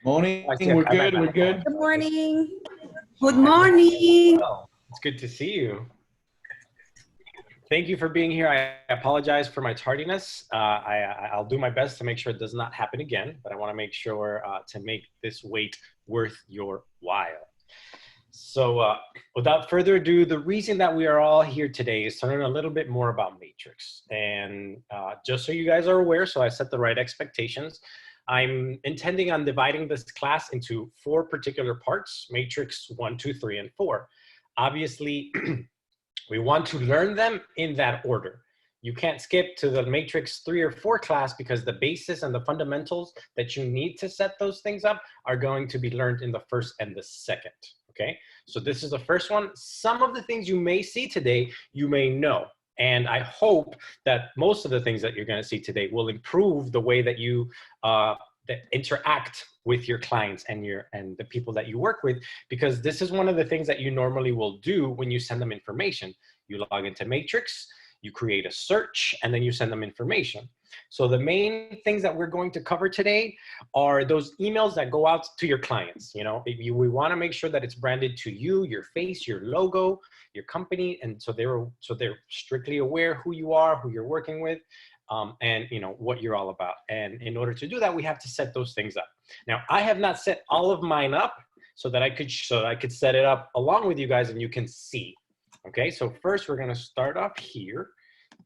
Morning. I see We're I might good. have We're a good. Good morning. Good morning. Well, it's good to see you. Thank you for being here. I apologize for my tardiness. I'll do my best to make sure it does not happen again, but I want to make sure to make this wait worth your while. So without further ado, the reason that we are all here today is to learn a little bit more about Matrix. And just so you guys are aware, so I set the right expectations, I'm intending on dividing this class into 4 particular parts: Matrix 1, 2, 3, and 4. Obviously, we want to learn them in that order. You can't skip to the Matrix 3 or 4 class because the basis and the fundamentals that you need to set those things up are going to be learned in the first and the second, okay? So this is the first one. Some of the things you may see today, you may know. And I hope that most of the things that you're going to see today will improve the way that you that interact with your clients and the people that you work with, because this is one of the things that you normally will do when you send them information. You log into Matrix, you create a search, and then you send them information. So the main things that we're going to cover today are those emails that go out to your clients. You know, we want to make sure that it's branded to you, your face, your logo, your company, and so they're strictly aware who you are, who you're working with, and you know what you're all about. And in order to do that, we have to set those things up. Now, I have not set all of mine up so that I could set it up along with you guys and you can see. Okay, so first we're going to start off here.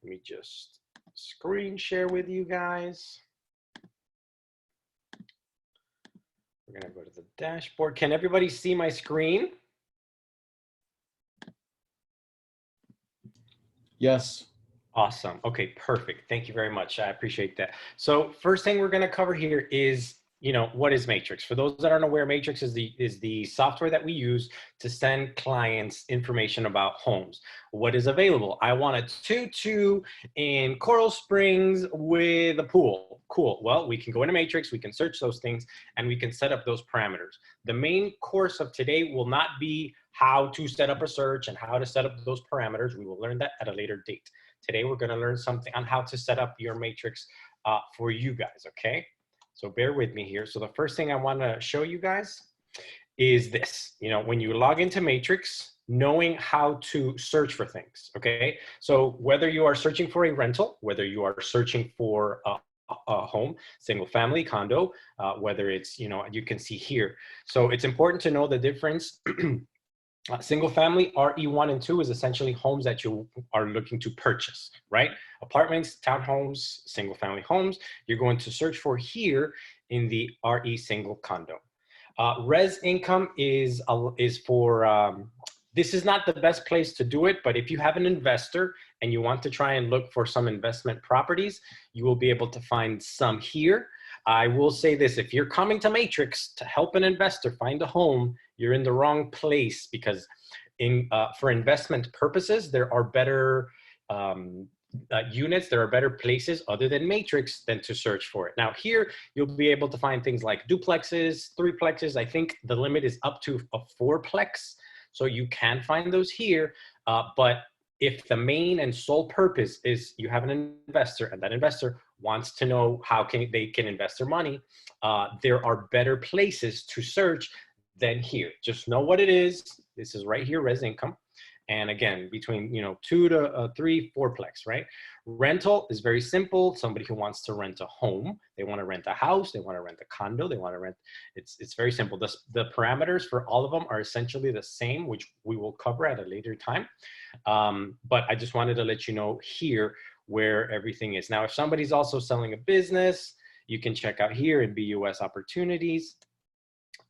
Let me just screen share with you guys. We're going to go to the dashboard. Can everybody see my screen? Yes. Awesome. Okay, perfect. Thank you very much. I appreciate that. So first thing we're going to cover here is, you know, what is Matrix? For those that aren't aware, Matrix is the software that we use to send clients information about homes. What is available? I want a 2-2 in Coral Springs with a pool. Cool. Well, we can go into Matrix, we can search those things, and we can set up those parameters. The main course of today will not be how to set up a search and how to set up those parameters. We will learn that at a later date. Today, we're going to learn something on how to set up your Matrix for you guys, okay? So bear with me here. So the first thing I want to show you guys is this. You know, when you log into Matrix, knowing how to search for things, okay? So whether you are searching for a rental, whether you are searching for a home, single family, condo, whether it's, you know, you can see here. So it's important to know the difference. Single family, RE1 and 2 is essentially homes that you are looking to purchase, right? Apartments, townhomes, single family homes, you're going to search for here in the RE single condo. Res income is for, this is not the best place to do it, but if you have an investor and you want to try and look for some investment properties, you will be able to find some here. I will say this, if you're coming to Matrix to help an investor find a home, you're in the wrong place, because for investment purposes, there are better units, there are better places other than Matrix than to search for it. Now here, you'll be able to find things like duplexes, threeplexes. I think the limit is up to a 4plex. So you can find those here, but if the main and sole purpose is you have an investor and that investor wants to know how they can invest their money, there are better places to search than here. Just know what it is. This is right here, res income. And again, between, you know, 2 to 3, 4plex, right? Rental is very simple. Somebody who wants to rent a home, they want to rent a house, they want to rent a condo, they want to rent, it's very simple. The parameters for all of them are essentially the same, which we will cover at a later time. But I just wanted to let you know here where everything is. Now, if somebody's also selling a business, you can check out here in BUS opportunities.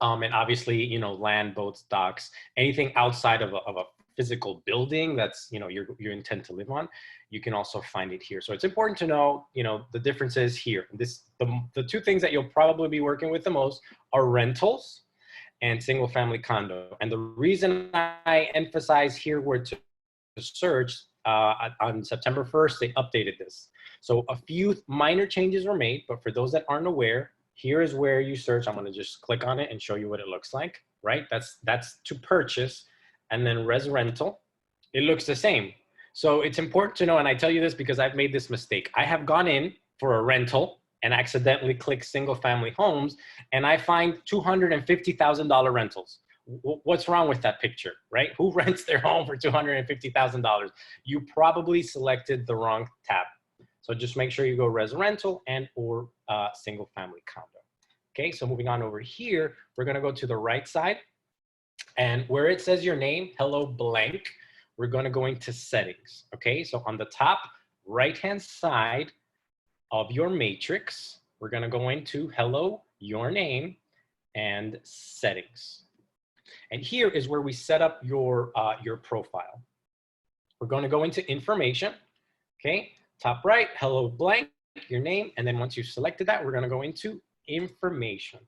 And obviously, you know, land, boats, docks, anything outside of a physical building that's, you know, you intend to live on, you can also find it here. So it's important to know, you know, the differences here. The 2 things that you'll probably be working with the most are rentals and single family condo. And the reason I emphasize here where to search, on September 1st, they updated this. So a few minor changes were made, but for those that aren't aware, here is where you search. I'm going to just click on it and show you what it looks like, right? That's to purchase. And then res rental, it looks the same. So it's important to know, and I tell you this because I've made this mistake. I have gone in for a rental and accidentally click single family homes and I find $250,000 rentals. What's wrong with that picture, right? Who rents their home for $250,000? You probably selected the wrong tab. So just make sure you go res rental and or single family condo. Okay, so moving on over here, we're gonna go to the right side, and where it says your name, hello blank, we're gonna go into settings. Okay, so on the top right-hand side of your matrix, we're gonna go into hello, your name, and settings. And here is where we set up your profile. We're going to go into information, okay? Top right, hello blank, your name, and then once you've selected that, we're going to go into information.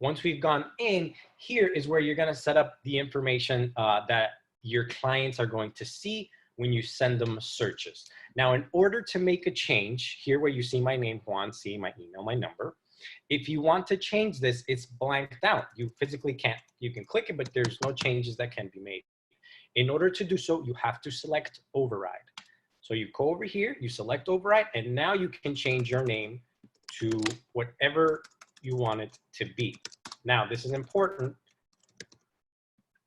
Once we've gone in, here is where you're going to set up the information that your clients are going to see when you send them searches. Now, in order to make a change, here where you see my name, Juan, see my email, my number, if you want to change this, it's blanked out. You physically can't. You can click it, but there's no changes that can be made. In order to do so, you have to select override. So you go over here, you select override, and now you can change your name to whatever you want it to be. Now, this is important.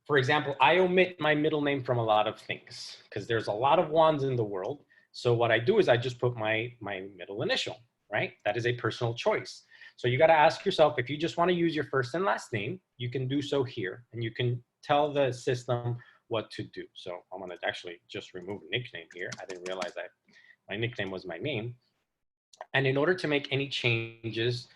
For example, I omit my middle name from a lot of things because there's a lot of Juans in the world. So what I do is I just put my middle initial, right? That is a personal choice. So you got to ask yourself, if you just want to use your first and last name, you can do so here, and you can tell the system what to do. So I'm going to actually just remove nickname here. I didn't realize that my nickname was my name. And in order to make any changes,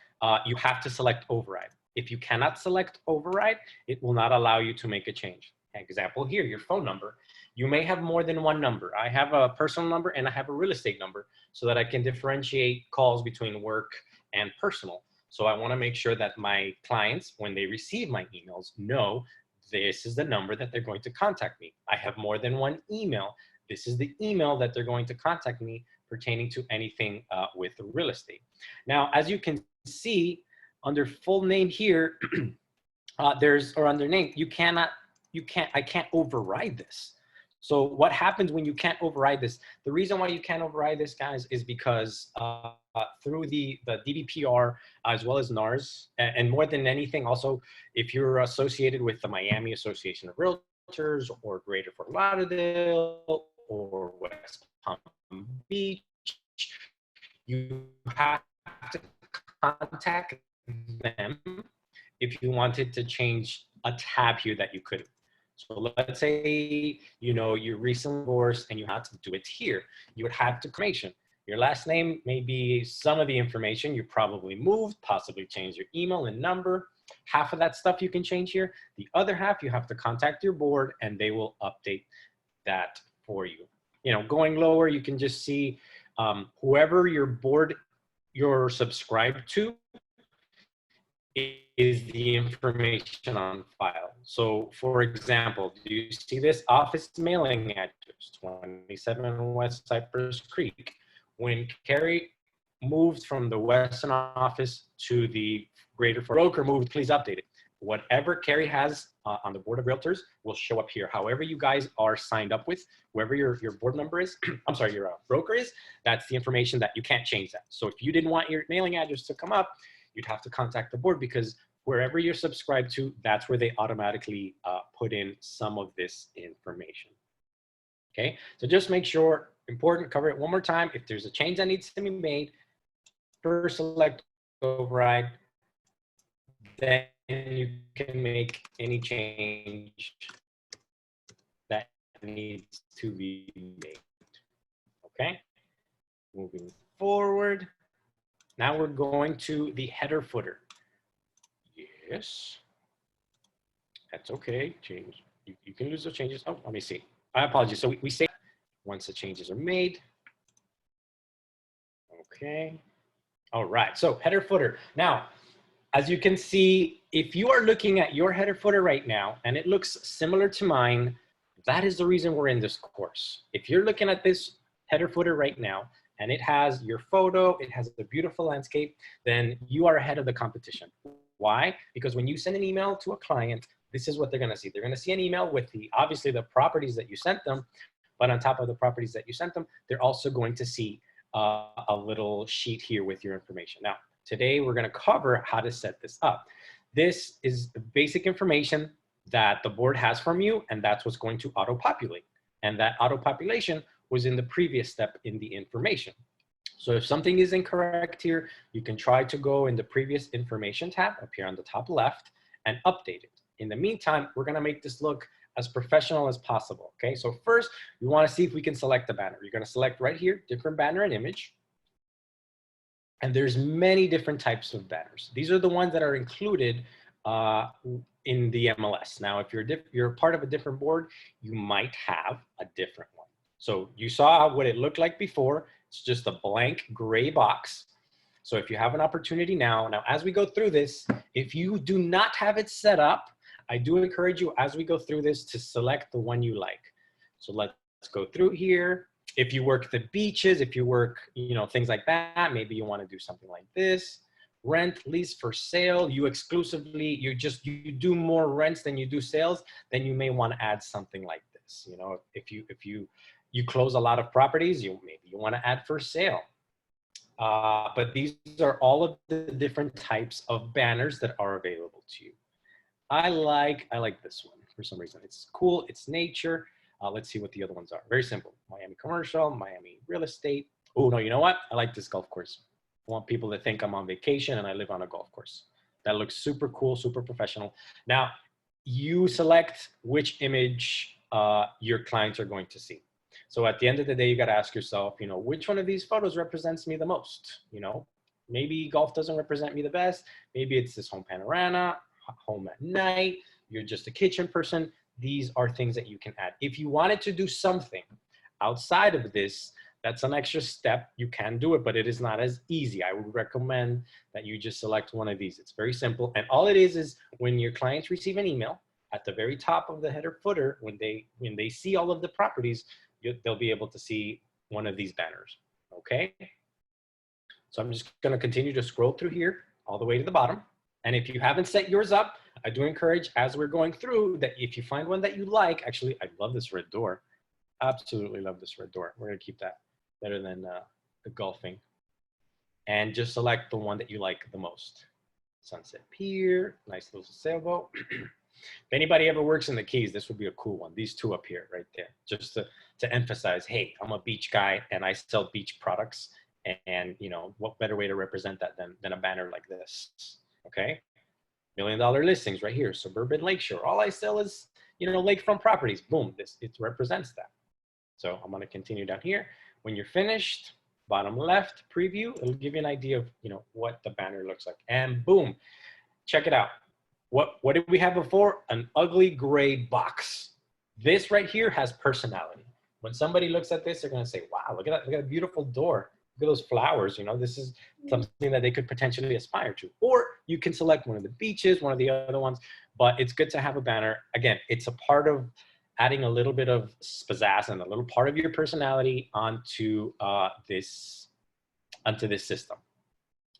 you have to select override. If you cannot select override, it will not allow you to make a change. Example here, your phone number. You may have more than one number. I have a personal number and I have a real estate number so that I can differentiate calls between work and personal. So I want to make sure that my clients, when they receive my emails, know this is the number that they're going to contact me. I have more than one email. This is the email that they're going to contact me pertaining to anything with real estate. Now, as you can see, under full name here, or under name, I can't override this. So what happens when you can't override this? The reason why you can't override this, guys, is because through the DBPR as well as NARS, and more than anything, also, if you're associated with the Miami Association of Realtors or Greater Fort Lauderdale or West Palm Beach, you have to contact them if you wanted to change a tab here that you couldn't. So let's say, you know, you're recently divorced and you have to do it here. You would have to information. Your last name may be some of the information. You probably moved, possibly changed your email and number. Half of that stuff you can change here. The other half, you have to contact your board and they will update that for you. You know, going lower, you can just see whoever your board you're subscribed to is the information on file. So for example, do you see this office mailing address, 27 West Cypress Creek? When Carrie moved from the Western office to the Greater Fort broker moved, please update it. Whatever Carrie has on the board of realtors will show up here. However you guys are signed up with, whoever your board member is, I'm sorry, your broker is, that's the information that you can't change that. So if you didn't want your mailing address to come up, you'd have to contact the board because wherever you're subscribed to, that's where they automatically put in some of this information. Okay, so just make sure, important, cover it one more time. If there's a change that needs to be made, first select override, then you can make any change that needs to be made. Okay, moving forward. Now we're going to the header footer. Yes, that's okay. Change. You can lose those changes. Oh, let me see. I apologize. So we say once the changes are made. Okay. All right. So header footer. Now, as you can see, if you are looking at your header footer right now and it looks similar to mine, that is the reason we're in this course. If you're looking at this header footer right now and it has your photo, it has a beautiful landscape, then you are ahead of the competition. Why? Because when you send an email to a client, this is what they're going to see. They're going to see an email with obviously the properties that you sent them, but on top of the properties that you sent them, they're also going to see a little sheet here with your information. Now, today we're going to cover how to set this up. This is the basic information that the board has from you, and that's what's going to auto-populate. And that auto-population was in the previous step in the information. So if something is incorrect here, you can try to go in the previous information tab up here on the top left and update it. In the meantime, we're going to make this look as professional as possible. Okay, so first we want to see if we can select the banner. You're going to select right here, different banner and image. And there's many different types of banners. These are the ones that are included in the MLS. Now, if you're part of a different board, you might have a different one. So you saw what it looked like before. It's just a blank gray box. So if you have an opportunity now as we go through this, if you do not have it set up, I do encourage you as we go through this to select the one you like. So let's go through here. If you work the beaches, if you work, things like that, maybe you want to do something like this. Rent, lease, for sale, you do more rents than you do sales, then you may want to add something like this. If you close a lot of properties, maybe you want to add for sale. But these are all of the different types of banners that are available to you. I like this one for some reason. It's cool, it's nature. Let's see what the other ones are. Very simple. Miami commercial, Miami real estate. Oh, no, you know what? I like this golf course. I want people to think I'm on vacation and I live on a golf course. That looks super cool, super professional. Now, you select which image your clients are going to see. So at the end of the day, you got to ask yourself, which one of these photos represents me the most? Maybe golf doesn't represent me the best. Maybe it's this home panorama, home at night. You're just a kitchen person. These are things that you can add. If you wanted to do something outside of this, that's an extra step. You can do it, but it is not as easy. I would recommend that you just select one of these. It's very simple. And all it is when your clients receive an email at the very top of the header footer, when they see all of the properties, they'll be able to see one of these banners, okay? So I'm just gonna continue to scroll through here all the way to the bottom. And if you haven't set yours up, I do encourage, as we're going through, that if you find one that you like, actually, I love this red door. Absolutely love this red door. We're gonna keep that better than the golfing. And just select the one that you like the most. Sunset Pier, nice little sailboat. If anybody ever works in the Keys, this would be a cool one. These two up here, right there, just to emphasize, hey, I'm a beach guy and I sell beach products. And what better way to represent that than a banner like this, okay? $1 million listings right here, suburban lakeshore. All I sell is, lakefront properties. Boom, it represents that. So I'm gonna continue down here. When you're finished, bottom left, preview, it'll give you an idea of, what the banner looks like. And boom, check it out. What did we have before? An ugly gray box. This right here has personality. When somebody looks at this, they're gonna say, wow, look at that, look at that beautiful door. Look at those flowers, this is something that they could potentially aspire to. Or you can select one of the beaches, one of the other ones, but it's good to have a banner. Again, it's a part of adding a little bit of pizzazz and a little part of your personality onto this system,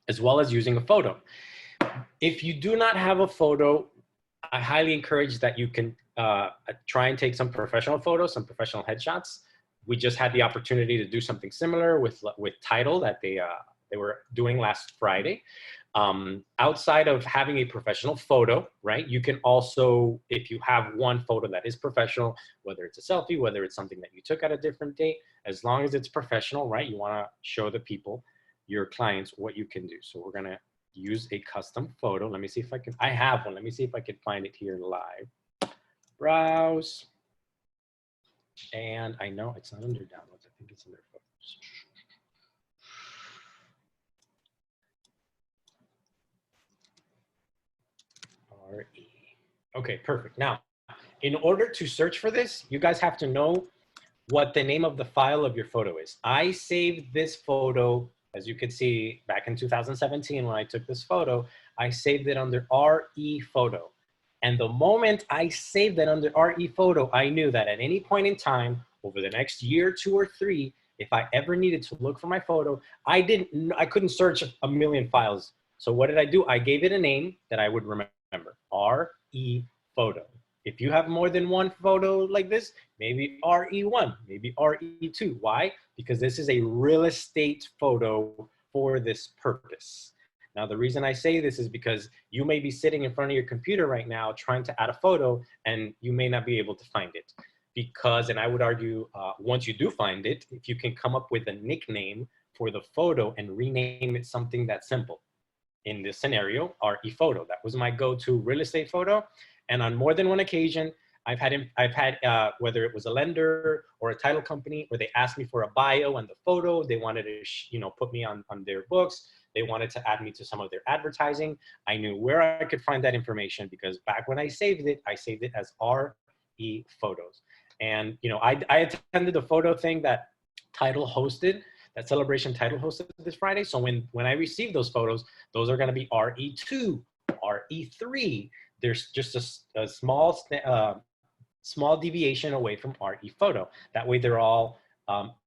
as well as using a photo. If you do not have a photo, I highly encourage that you can try and take some professional photos, some professional headshots. We just had the opportunity to do something similar with Title that they were doing last Friday. Outside of having a professional photo, right? You can also, if you have one photo that is professional, whether it's a selfie, whether it's something that you took at a different date, as long as it's professional, right? You wanna show the people, your clients, what you can do. So we're gonna use a custom photo. Let me see if I have one. Let me see if I can find it here live. Browse. And I know it's not under downloads. I think it's under photos. RE. Okay, perfect. Now, in order to search for this, you guys have to know what the name of the file of your photo is. I saved this photo, as you can see, back in 2017 when I took this photo, I saved it under RE photo. And the moment I saved it under RE photo, I knew that at any point in time, over the next year, 2 or 3, if I ever needed to look for my photo, I couldn't search a million files. So what did I do? I gave it a name that I would remember, RE photo. If you have more than one photo like this, maybe RE1, maybe RE2. Why? Because this is a real estate photo for this purpose. Now, the reason I say this is because you may be sitting in front of your computer right now trying to add a photo and you may not be able to find it. Because, and I would argue, once you do find it, if you can come up with a nickname for the photo and rename it something that's simple. In this scenario, RE photo. That was my go-to real estate photo. And on more than one occasion, I've had whether it was a lender or a title company where they asked me for a bio and the photo, they wanted to put me on their books. They wanted to add me to some of their advertising. I knew where I could find that information because back when I saved it as RE photos. And I attended the photo thing that Title hosted, that Celebration Title hosted this Friday. So when I received those photos, those are going to be RE2, RE3. There's just a small deviation away from RE photo. That way they're all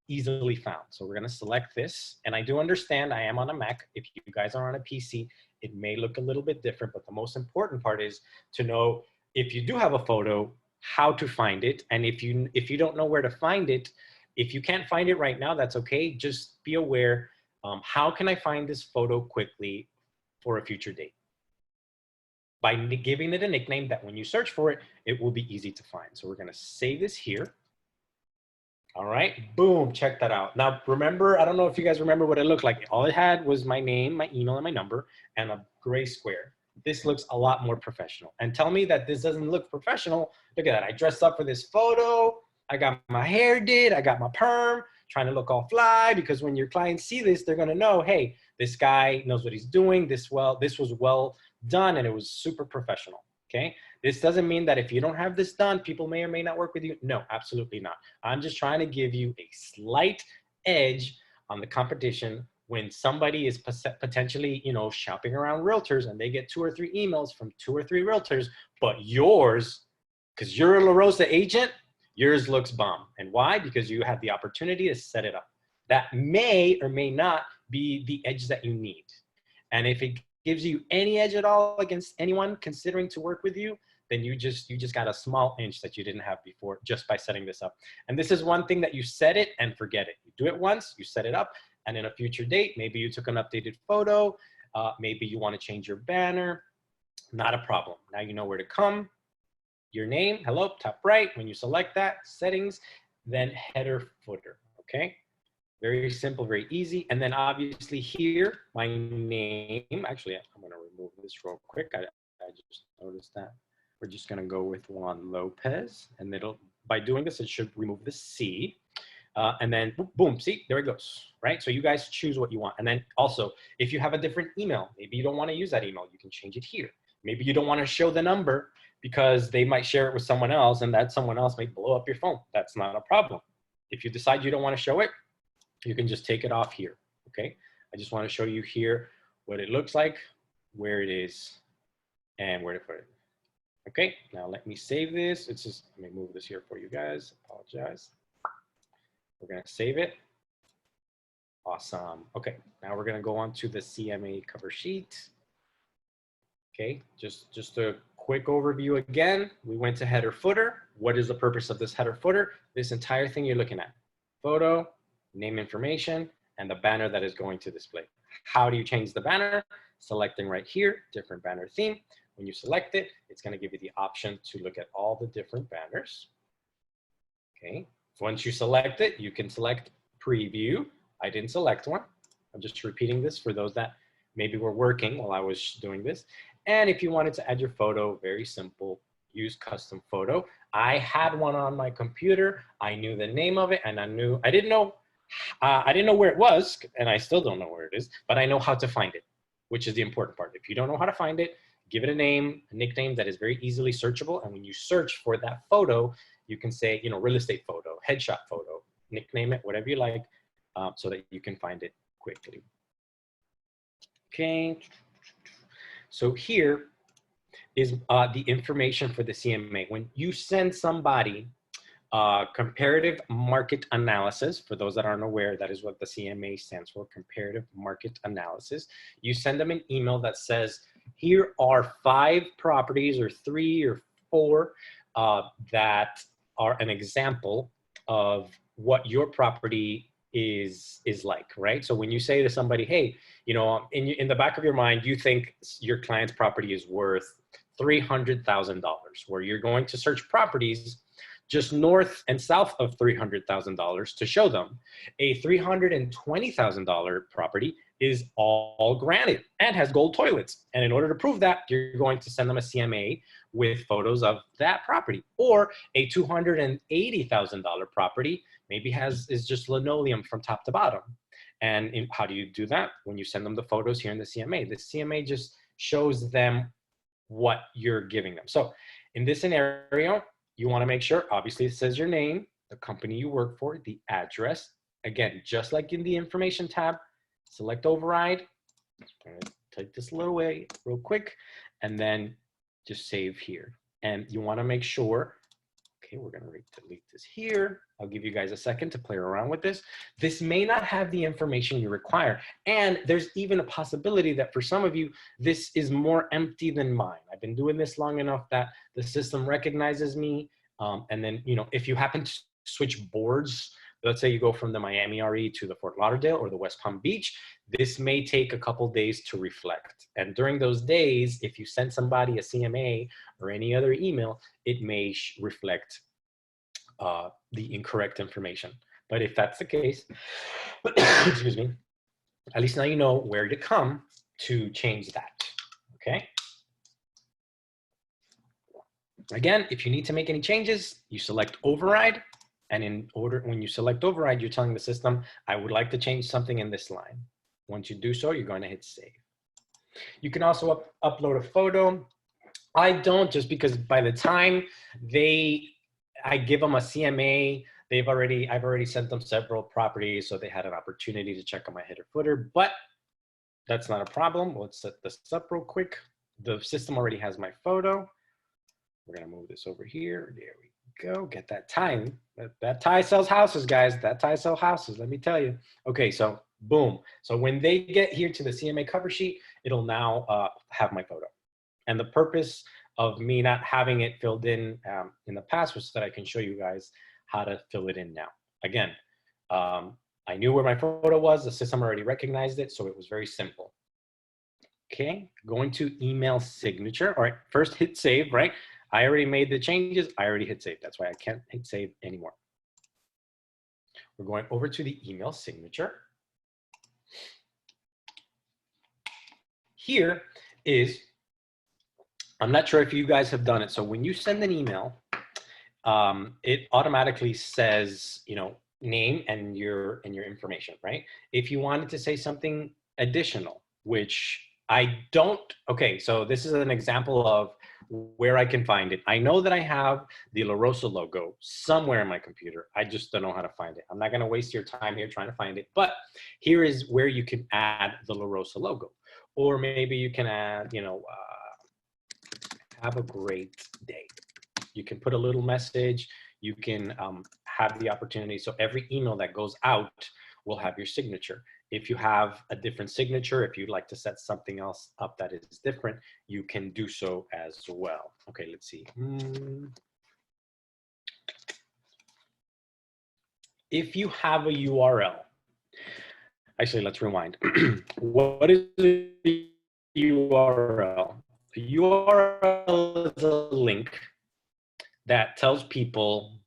easily found. So we're going to select this. And I do understand I am on a Mac. If you guys are on a PC, it may look a little bit different, but the most important part is to know if you do have a photo, how to find it. And if you don't know where to find it, if you can't find it right now, that's okay. Just be aware, how can I find this photo quickly for a future date? By giving it a nickname that when you search for it, it will be easy to find. So we're gonna save this here. All right, boom, check that out. Now remember, I don't know if you guys remember what it looked like. All it had was my name, my email, and my number, and a gray square. This looks a lot more professional. And tell me that this doesn't look professional. Look at that, I dressed up for this photo. I got my hair did, I got my perm, trying to look all fly, because when your clients see this, they're gonna know, hey, this guy knows what he's doing, this was well done, and it was super professional, okay? This doesn't mean that if you don't have this done, people may or may not work with you. No, absolutely not. I'm just trying to give you a slight edge on the competition when somebody is potentially, shopping around realtors and they get 2 or 3 emails from 2 or 3 realtors, but yours, because you're a La Rosa agent, yours looks bomb. And why? Because you have the opportunity to set it up. That may or may not be the edge that you need. And if it gives you any edge at all against anyone considering to work with you, then you just got a small inch that you didn't have before just by setting this up. And this is one thing that you set it and forget it. You do it once, you set it up, and in a future date, maybe you took an updated photo, maybe you want to change your banner, not a problem. Now you know where to come. Your name, hello, top right. When you select that, settings, then header, footer, okay? Very simple, very easy. And then obviously here, my name, actually, I'm gonna remove this real quick. I just noticed that. We're just gonna go with Juan Lopez, and by doing this, it should remove the C. And then boom, see, there it goes, right? So you guys choose what you want. And then also, if you have a different email, maybe you don't wanna use that email, you can change it here. Maybe you don't wanna show the number because they might share it with someone else and that someone else may blow up your phone. That's not a problem. If you decide you don't wanna show it, you can just take it off here, okay? I just wanna show you here what it looks like, where it is, and where to put it. Okay, now let me save this. Let me move this here for you guys, apologize. We're gonna save it. Awesome, okay. Now we're gonna go on to the CMA cover sheet. Okay, just a quick overview again. We went to header footer. What is the purpose of this header footer? This entire thing you're looking at. Photo, name information, and the banner that is going to display. How do you change the banner? Selecting right here, different banner theme. When you select it, it's gonna give you the option to look at all the different banners. Okay, once you select it, you can select preview. I didn't select one. I'm just repeating this for those that maybe were working while I was doing this. And if you wanted to add your photo, very simple, use custom photo. I had one on my computer. I knew the name of it, and I didn't know where it was, and I still don't know where it is, but I know how to find it, which is the important part. If you don't know how to find it, give it a name, a nickname that is very easily searchable. And when you search for that photo, you can say, real estate photo, headshot photo, nickname it, whatever you like, so that you can find it quickly. Okay. So here is the information for the CMA. When you send somebody comparative market analysis, for those that aren't aware, that is what the CMA stands for, comparative market analysis. You send them an email that says, here are 5 properties or 3 or 4 that are an example of what your property is like, right? So when you say to somebody, hey, you know, in the back of your mind, you think your client's property is worth $300,000, where you're going to search properties just north and south of $300,000 to show them a $320,000 property is all granite and has gold toilets. And in order to prove that, you're going to send them a CMA with photos of that property. Or a $280,000 property maybe is just linoleum from top to bottom. And how do you do that? When you send them the photos here in the CMA. The CMA just shows them what you're giving them. So in this scenario, you want to make sure, obviously it says your name, the company you work for, the address. Again, just like in the information tab, select override. I'm going to take this a little way real quick, and then just save here. And you want to make sure, okay, we're going to delete this here. I'll give you guys a second to play around with this. This may not have the information you require. And there's even a possibility that for some of you, this is more empty than mine. I've been doing this long enough that the system recognizes me. And then, you know, if you happen to switch boards, let's say you go from the Miami RE to the Fort Lauderdale or the West Palm Beach, this may take a couple days to reflect. And during those days, if you send somebody a CMA or any other email, it may reflect the incorrect information. But if that's the case, excuse me, at least now you know where to come to change that, okay? Again, if you need to make any changes, you select override. And in order, when you select override, you're telling the system, I would like to change something in this line. Once you do so, you're going to hit save. You can also upload a photo. I don't, just because by the time I give them a CMA, I've already sent them several properties, so they had an opportunity to check on my header footer, but that's not a problem. Let's set this up real quick. The system already has my photo. We're gonna move this over here. There we go. Get that tie. That tie sells houses, guys. That tie sells houses, let me tell you. Okay, so boom. So when they get here to the CMA cover sheet, it'll now have my photo. And the purpose of me not having it filled in the past was so that I can show you guys how to fill it in now. Again, I knew where my photo was. The system already recognized it, so it was very simple. Okay, going to email signature. All right, first hit save, right? I already made the changes. I already hit save. That's why I can't hit save anymore. We're going over to the email signature. Here is, I'm not sure if you guys have done it. So when you send an email, it automatically says, you know, name and your information, right? If you wanted to say something additional, which I don't, okay, so this is an example of where I can find it. I know that I have the La Rosa logo somewhere in my computer. I just don't know how to find it. I'm not gonna waste your time here trying to find it, but here is where you can add the La Rosa logo. Or maybe you can add, you know, have a great day. You can put a little message. You can have the opportunity. So every email that goes out will have your signature. If you have a different signature, if you'd like to set something else up that is different, you can do so as well. Okay, let's see. If you have a URL, actually, let's rewind. What is the URL? The URL is a link that tells people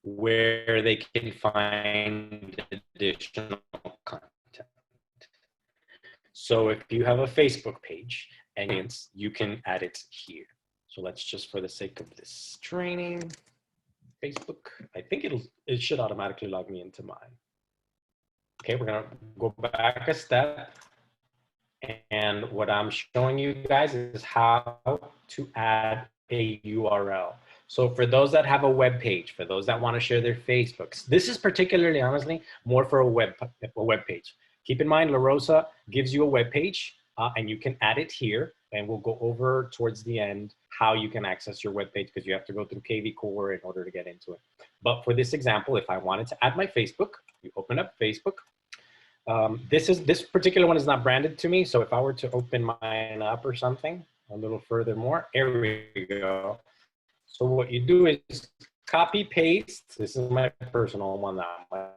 where they can find additional content. So if you have a Facebook page, and you can add it here. So let's just, for the sake of this training, Facebook, I think it should automatically log me into mine. Okay, we're gonna go back a step. And what I'm showing you guys is how to add a URL. So for those that have a web page, for those that want to share their Facebooks, this is particularly, honestly, more for a web page. Keep in mind, La Rosa gives you a web page, and you can add it here. And we'll go over towards the end how you can access your web page, because you have to go through KV Core in order to get into it. But for this example, if I wanted to add my Facebook, you open up Facebook. This particular one is not branded to me. So if I were to open mine up or something a little further more, here we go. So what you do is copy paste. This is my personal one now.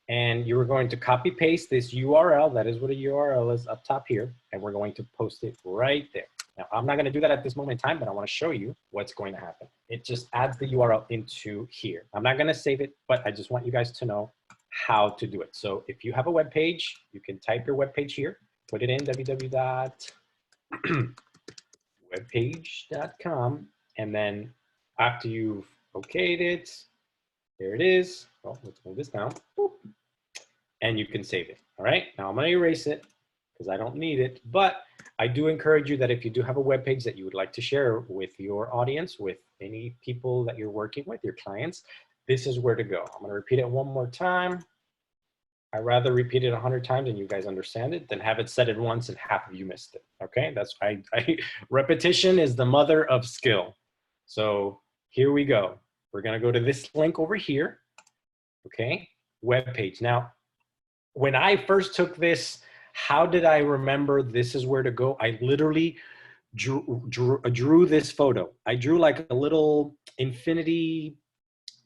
And you are going to copy paste this URL. That is what a URL is up top here. And we're going to post it right there. Now, I'm not going to do that at this moment in time, but I want to show you what's going to happen. It just adds the URL into here. I'm not going to save it, but I just want you guys to know how to do it. So if you have a web page, you can type your web page here, put it in www.webpage.com. And then after you've okayed it, there it is. Well, let's move this down. Boop. And you can save it. All right. Now I'm going to erase it because I don't need it. But I do encourage you that if you do have a web page that you would like to share with your audience, with any people that you're working with, your clients, this is where to go. I'm going to repeat it one more time. I'd rather repeat it 100 times and you guys understand it than have it said it once and half of you missed it. Okay. That's repetition is the mother of skill. So here we go. We're going to go to this link over here. Okay. Web page. Now, when I first took this, how did I remember this is where to go? I literally drew this photo. I drew like a little infinity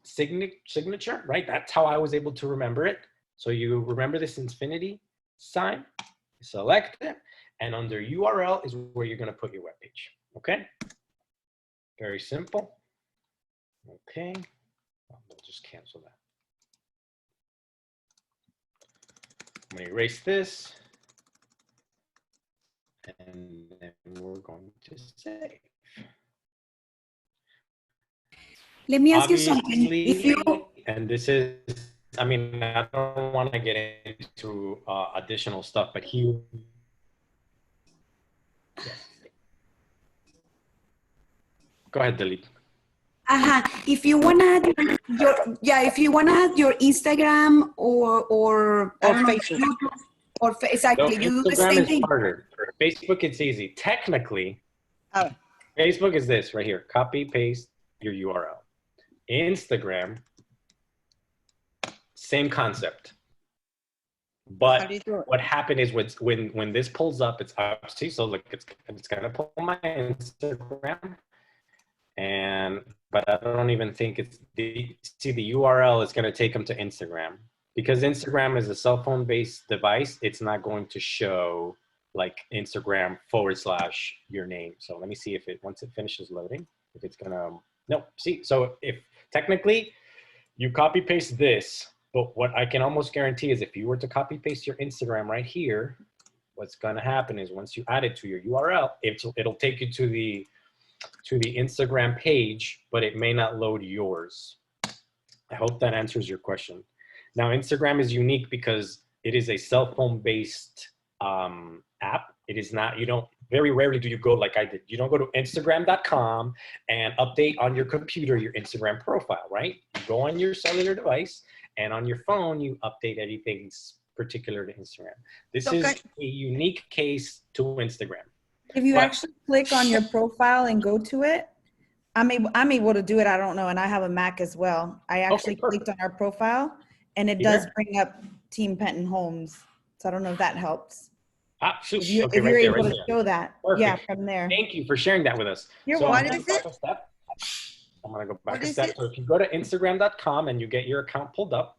signature, right? That's how I was able to remember it. So you remember this infinity sign, select it, and under URL is where you're going to put your web page. Okay. Very simple. Okay. We'll just cancel that. I'm going to erase this. And then we're going to save. Let me ask you something. If you and this is, I mean, I don't want to get into additional stuff, but here. Yes. Go ahead, delete. If you want to add if you want to add your Instagram or Facebook. Exactly. No, You do the Instagram same is thing. harder. For Facebook, it's easy. Technically, Facebook is this right here. Copy, paste your URL. Instagram, same concept. But what happened is when this pulls up, it's up. See, so look, it's gonna pull my Instagram, but I don't even think it's the URL is gonna take them to Instagram. Because Instagram is a cell phone based device, it's not going to show like Instagram / your name. So let me see if once it finishes loading, if it's gonna, no, see, so if technically you copy paste this, but what I can almost guarantee is if you were to copy paste your Instagram right here, what's gonna happen is once you add it to your URL, it'll take you to the Instagram page, but it may not load yours. I hope that answers your question. Now, Instagram is unique because it is a cell phone based app. It is not, very rarely do you go like I did. You don't go to Instagram.com and update on your computer your Instagram profile, right? You go on your cellular device and on your phone, you update anything particular to Instagram. This is a unique case to Instagram. If you actually click on your profile and go to it, I'm able to do it. I don't know. And I have a Mac as well. I actually clicked on our profile. And it does bring up Team Penton Homes. So I don't know if that helps. If you're able to show that. Perfect. Yeah, from there. Thank you for sharing that with us. You're welcome. I'm going to go back a step. So if you go to Instagram.com and you get your account pulled up,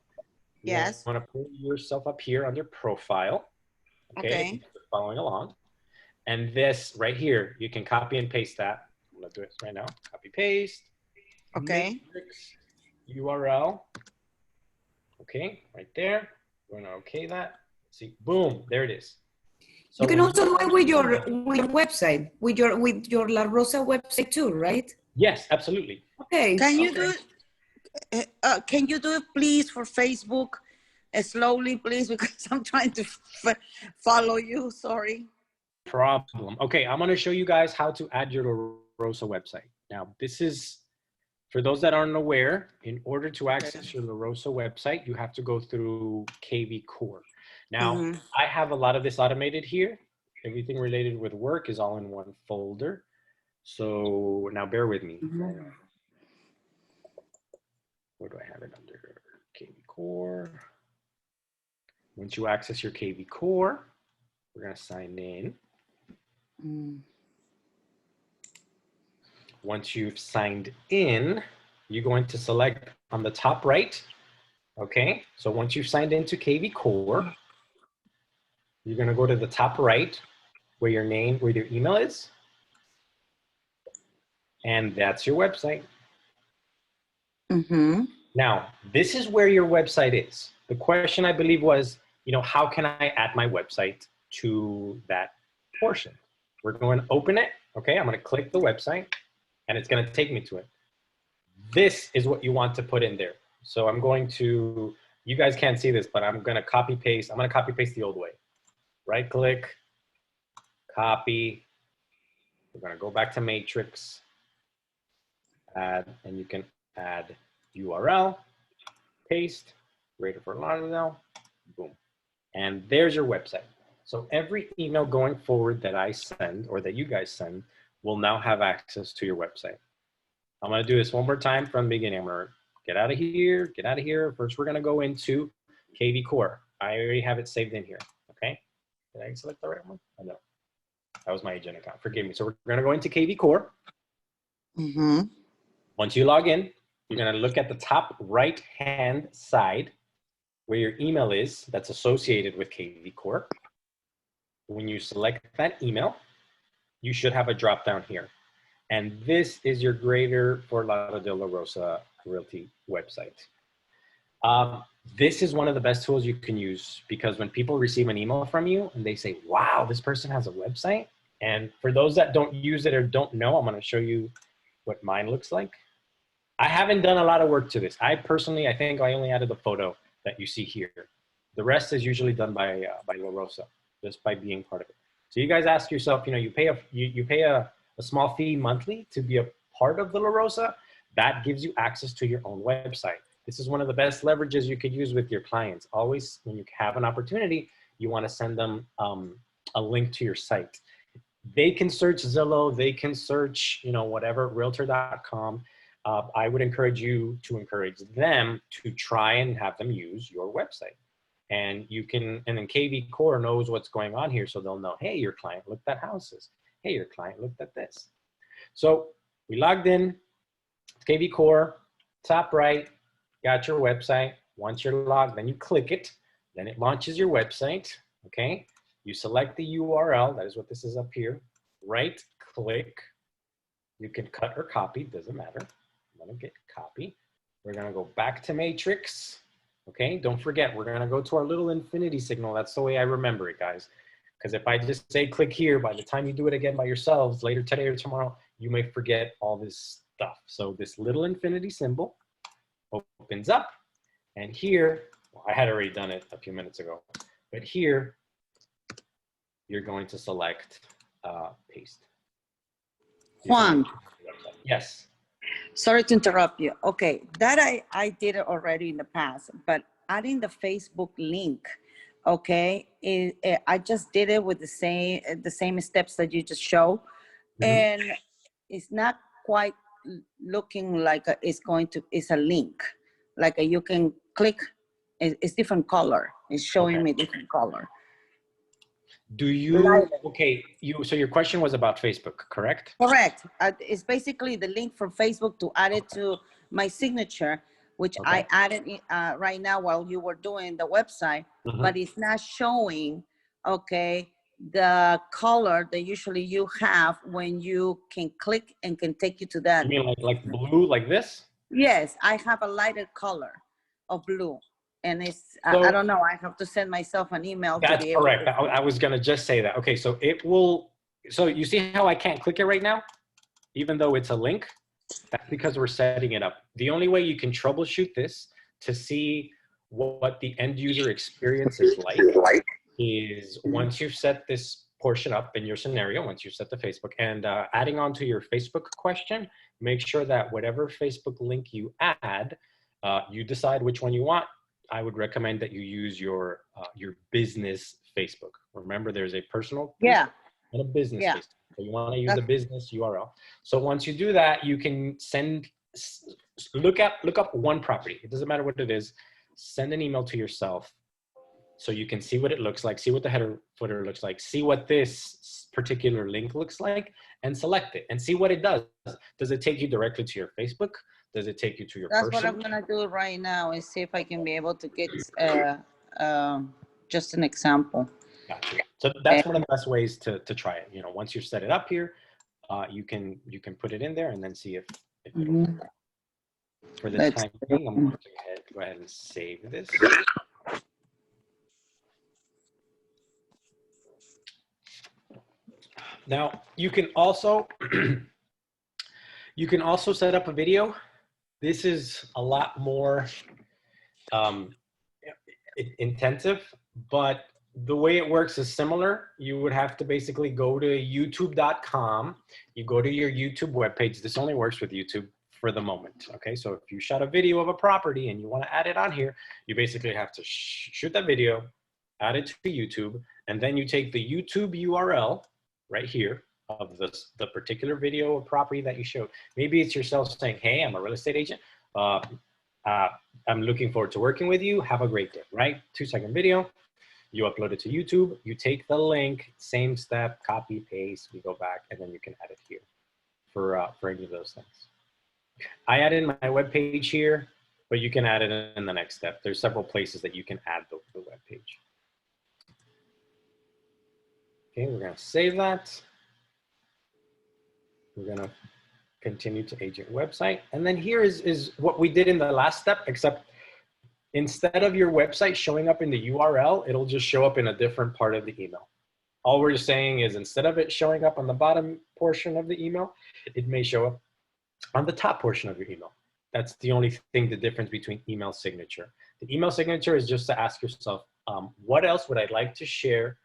yes, you want to put yourself up here under profile. Okay. Following along. And this right here, you can copy and paste that. I'm going to do it right now. Copy, paste. Okay. URL. Okay, right there. We're gonna okay that. See, boom, there it is. So you can also do it with your website, with your La Rosa website too, right? Yes, absolutely. Okay. Can you do it, please, for Facebook, slowly, please, because I'm trying to follow you. Sorry. Problem. Okay, I'm gonna show you guys how to add your La Rosa website. Now, this is. For those that aren't aware, in order to access your La Rosa website, you have to go through KV Core. Now, I have a lot of this automated here. Everything related with work is all in one folder. So now bear with me. Where do I have it under? KV Core. Once you access your KV Core, we're going to sign in. Once you've signed in, you're going to select on the top right. Okay, so once you've signed into KV Core, you're going to go to the top right where your name, where your email is. And that's your website. Mm-hmm. Now, this is where your website is. The question, I believe, was, how can I add my website to that portion? We're going to open it. Okay, I'm going to click the website and it's going to take me to it. This is what you want to put in there. So I'm going to, you guys can't see this, but I'm going to copy paste. I'm going to copy paste the old way. Right click, copy. We're going to go back to Matrix, add, and you can add URL, paste, Greater Fort Lauderdale, boom. And there's your website. So every email going forward that I send or that you guys send will now have access to your website. I'm going to do this one more time from the beginning. I'm going to get out of here, get out of here. First, we're going to go into KV Core. I already have it saved in here. Okay. Did I select the right one? Oh, no. That was my agent account. Forgive me. So we're going to go into KV Core. Mm-hmm. Once you log in, you're going to look at the top right-hand side where your email is that's associated with KV Core. When you select that email, you should have a drop down here. And this is your Greater Fort Lauderdale La Rosa Realty website. This is one of the best tools you can use because when people receive an email from you and they say, wow, this person has a website. And for those that don't use it or don't know, I'm going to show you what mine looks like. I haven't done a lot of work to this. I personally, I think I only added the photo that you see here. The rest is usually done by La Rosa, just by being part of it. So you guys ask yourself, you pay a small fee monthly to be a part of the La Rosa. That gives you access to your own website. This is one of the best leverages you could use with your clients. Always, when you have an opportunity, you want to send them a link to your site. They can search Zillow, they can search, whatever, realtor.com. I would encourage you to encourage them to try and have them use your website. And you can, and then KV Core knows what's going on here. So they'll know, hey, your client looked at houses. Hey, your client looked at this. So we logged in, KV Core, top right, got your website. Once you're logged, then you click it, then it launches your website, okay? You select the URL, that is what this is up here. Right click, you can cut or copy, doesn't matter. I'm gonna get copy. We're gonna go back to Matrix, okay? Don't forget, we're gonna go to our little infinity signal. That's the way I remember it, guys. Because if I just say click here, by the time you do it again by yourselves, later today or tomorrow, you may forget all this stuff. So this little infinity symbol opens up, and here, well, I had already done it a few minutes ago, but here, you're going to select paste. Juan. Yes. Sorry to interrupt you. Okay, that I did it already in the past, but adding the Facebook link, okay, I just did it with the same steps that you just showed, and it's not quite looking like it's a link, like you can click. It's different color. It's showing me different color. Do you, okay, so your question was about Facebook, correct? Correct. It's basically the link from Facebook to add it to my signature, which I added right now while you were doing the website, but it's not showing, okay, the color that usually you have when you can click and can take you to that. You mean like blue, like this? Yes, I have a lighter color of blue. And it's, So, I don't know, I have to send myself an email. That's to be able correct. to I was going to just say that. Okay, so it will, so you see how I can't click it right now, even though it's a link? That's because we're setting it up. The only way you can troubleshoot this to see what the end user experience is like is once you've set this portion up in your scenario, once you've set the Facebook, and adding on to your Facebook question, make sure that whatever Facebook link you add, you decide which one you want. I would recommend that you use your business Facebook. Remember, there's a personal Facebook and a business Facebook. So you want to use the business URL. So once you do that, you can look up one property. It doesn't matter what it is. Send an email to yourself so you can see what it looks like, see what the header footer looks like, see what this particular link looks like, and select it and see what it does. Does it take you directly to your Facebook? Does it take you to your That's person? what I'm gonna do right now and see if I can be able to get just an example. Gotcha. So that's one of the best ways to try it. You know, once you set it up here, you can put it in there and then see if it'll work. For this time being, I'm going to go ahead and save this. Now you can also set up a video. This is a lot more intensive, but the way it works is similar. You would have to basically go to youtube.com. You go to your YouTube webpage. This only works with YouTube for the moment. Okay, so if you shot a video of a property and you want to add it on here, you basically have to shoot that video, add it to YouTube, and then you take the YouTube URL right here of the particular video or property that you showed. Maybe it's yourself saying, hey, I'm a real estate agent. I'm looking forward to working with you. Have a great day, right? 2-second video. You upload it to YouTube. You take the link, same step, copy, paste. We go back, and then you can add it here for any of those things. I added my web page here, but you can add it in the next step. There's several places that you can add the web page. Okay, we're gonna save that. We're gonna continue to agent website. And then here is what we did in the last step, except instead of your website showing up in the URL, it'll just show up in a different part of the email. All we're saying is instead of it showing up on the bottom portion of the email, it may show up on the top portion of your email. That's the only thing, the difference between email signature. The email signature is just to ask yourself, what else would I like to share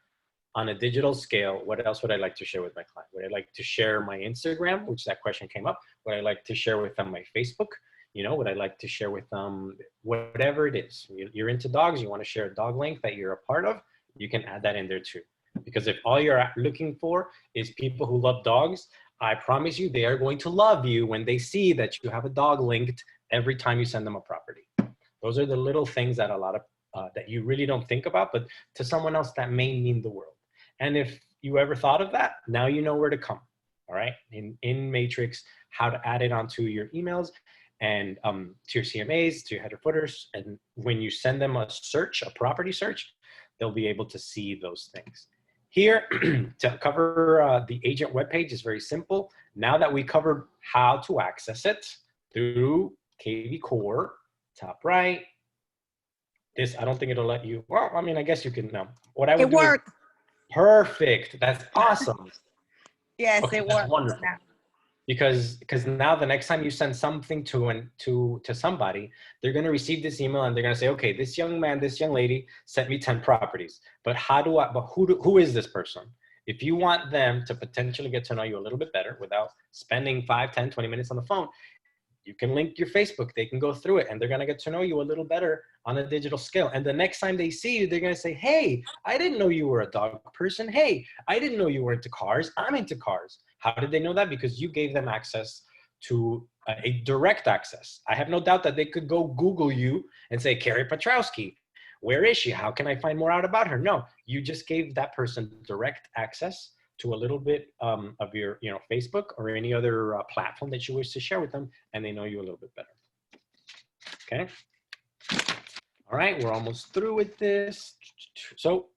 on a digital scale? What else would I like to share with my client? Would I like to share my Instagram, which that question came up? Would I like to share with them my Facebook? You know, would I like to share with them whatever it is? You're into dogs, you want to share a dog link that you're a part of, you can add that in there too. Because if all you're looking for is people who love dogs, I promise you they are going to love you when they see that you have a dog linked every time you send them a property. Those are the little things that a lot of, that you really don't think about, but to someone else that may mean the world. And if you ever thought of that, now you know where to come, all right? In Matrix, how to add it onto your emails and to your CMAs, to your header footers. And when you send them a search, a property search, they'll be able to see those things. Here, to cover the agent webpage is very simple. Now that we covered how to access it through KV Core, top right, this, I don't think it'll let you, well, I mean, I guess you can, no. What I would do is, perfect, that's awesome. Yes, okay, it that's works. wonderful. Because now the next time you send something to somebody, they're going to receive this email and they're going to say, okay, this young man, this young lady sent me 10 properties, but who is this person? If you want them to potentially get to know you a little bit better without spending 5, 10, 20 minutes on the phone, you can link your Facebook. They can go through it and they're going to get to know you a little better on a digital scale. And the next time they see you, they're going to say, hey, I didn't know you were a dog person. Hey, I didn't know you were into cars. I'm into cars. How did they know that? Because you gave them access to a direct access. I have no doubt that they could go Google you and say, Carrie Petrowski, where is she? How can I find more out about her? No, you just gave that person direct access to a little bit of your, Facebook or any other platform that you wish to share with them, and they know you a little bit better. Okay. All right, we're almost through with this. So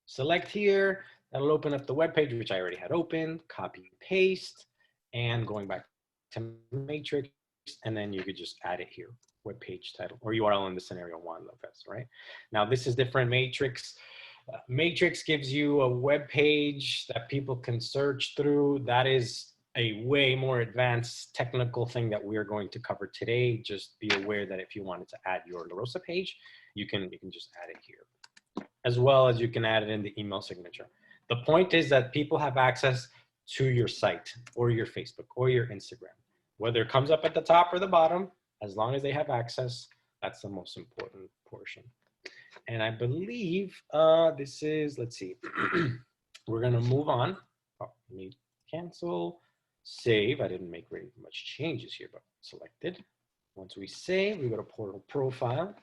select here. That'll open up the web page, which I already had open. Copy, paste, and going back to Matrix, and then you could just add it here. Web page title or URL in the scenario 1, Lopez, right? Now this is different Matrix. Matrix gives you a web page that people can search through. That is a way more advanced technical thing that we're going to cover today. Just be aware that if you wanted to add your La Rosa page, you can just add it here, as well as you can add it in the email signature. The point is that people have access to your site or your Facebook or your Instagram, whether it comes up at the top or the bottom, as long as they have access, that's the most important portion. And I believe this is, let's see, we're gonna move on. Oh, need cancel, save. I didn't make very much changes here, but selected. Once we save, we go to portal profile.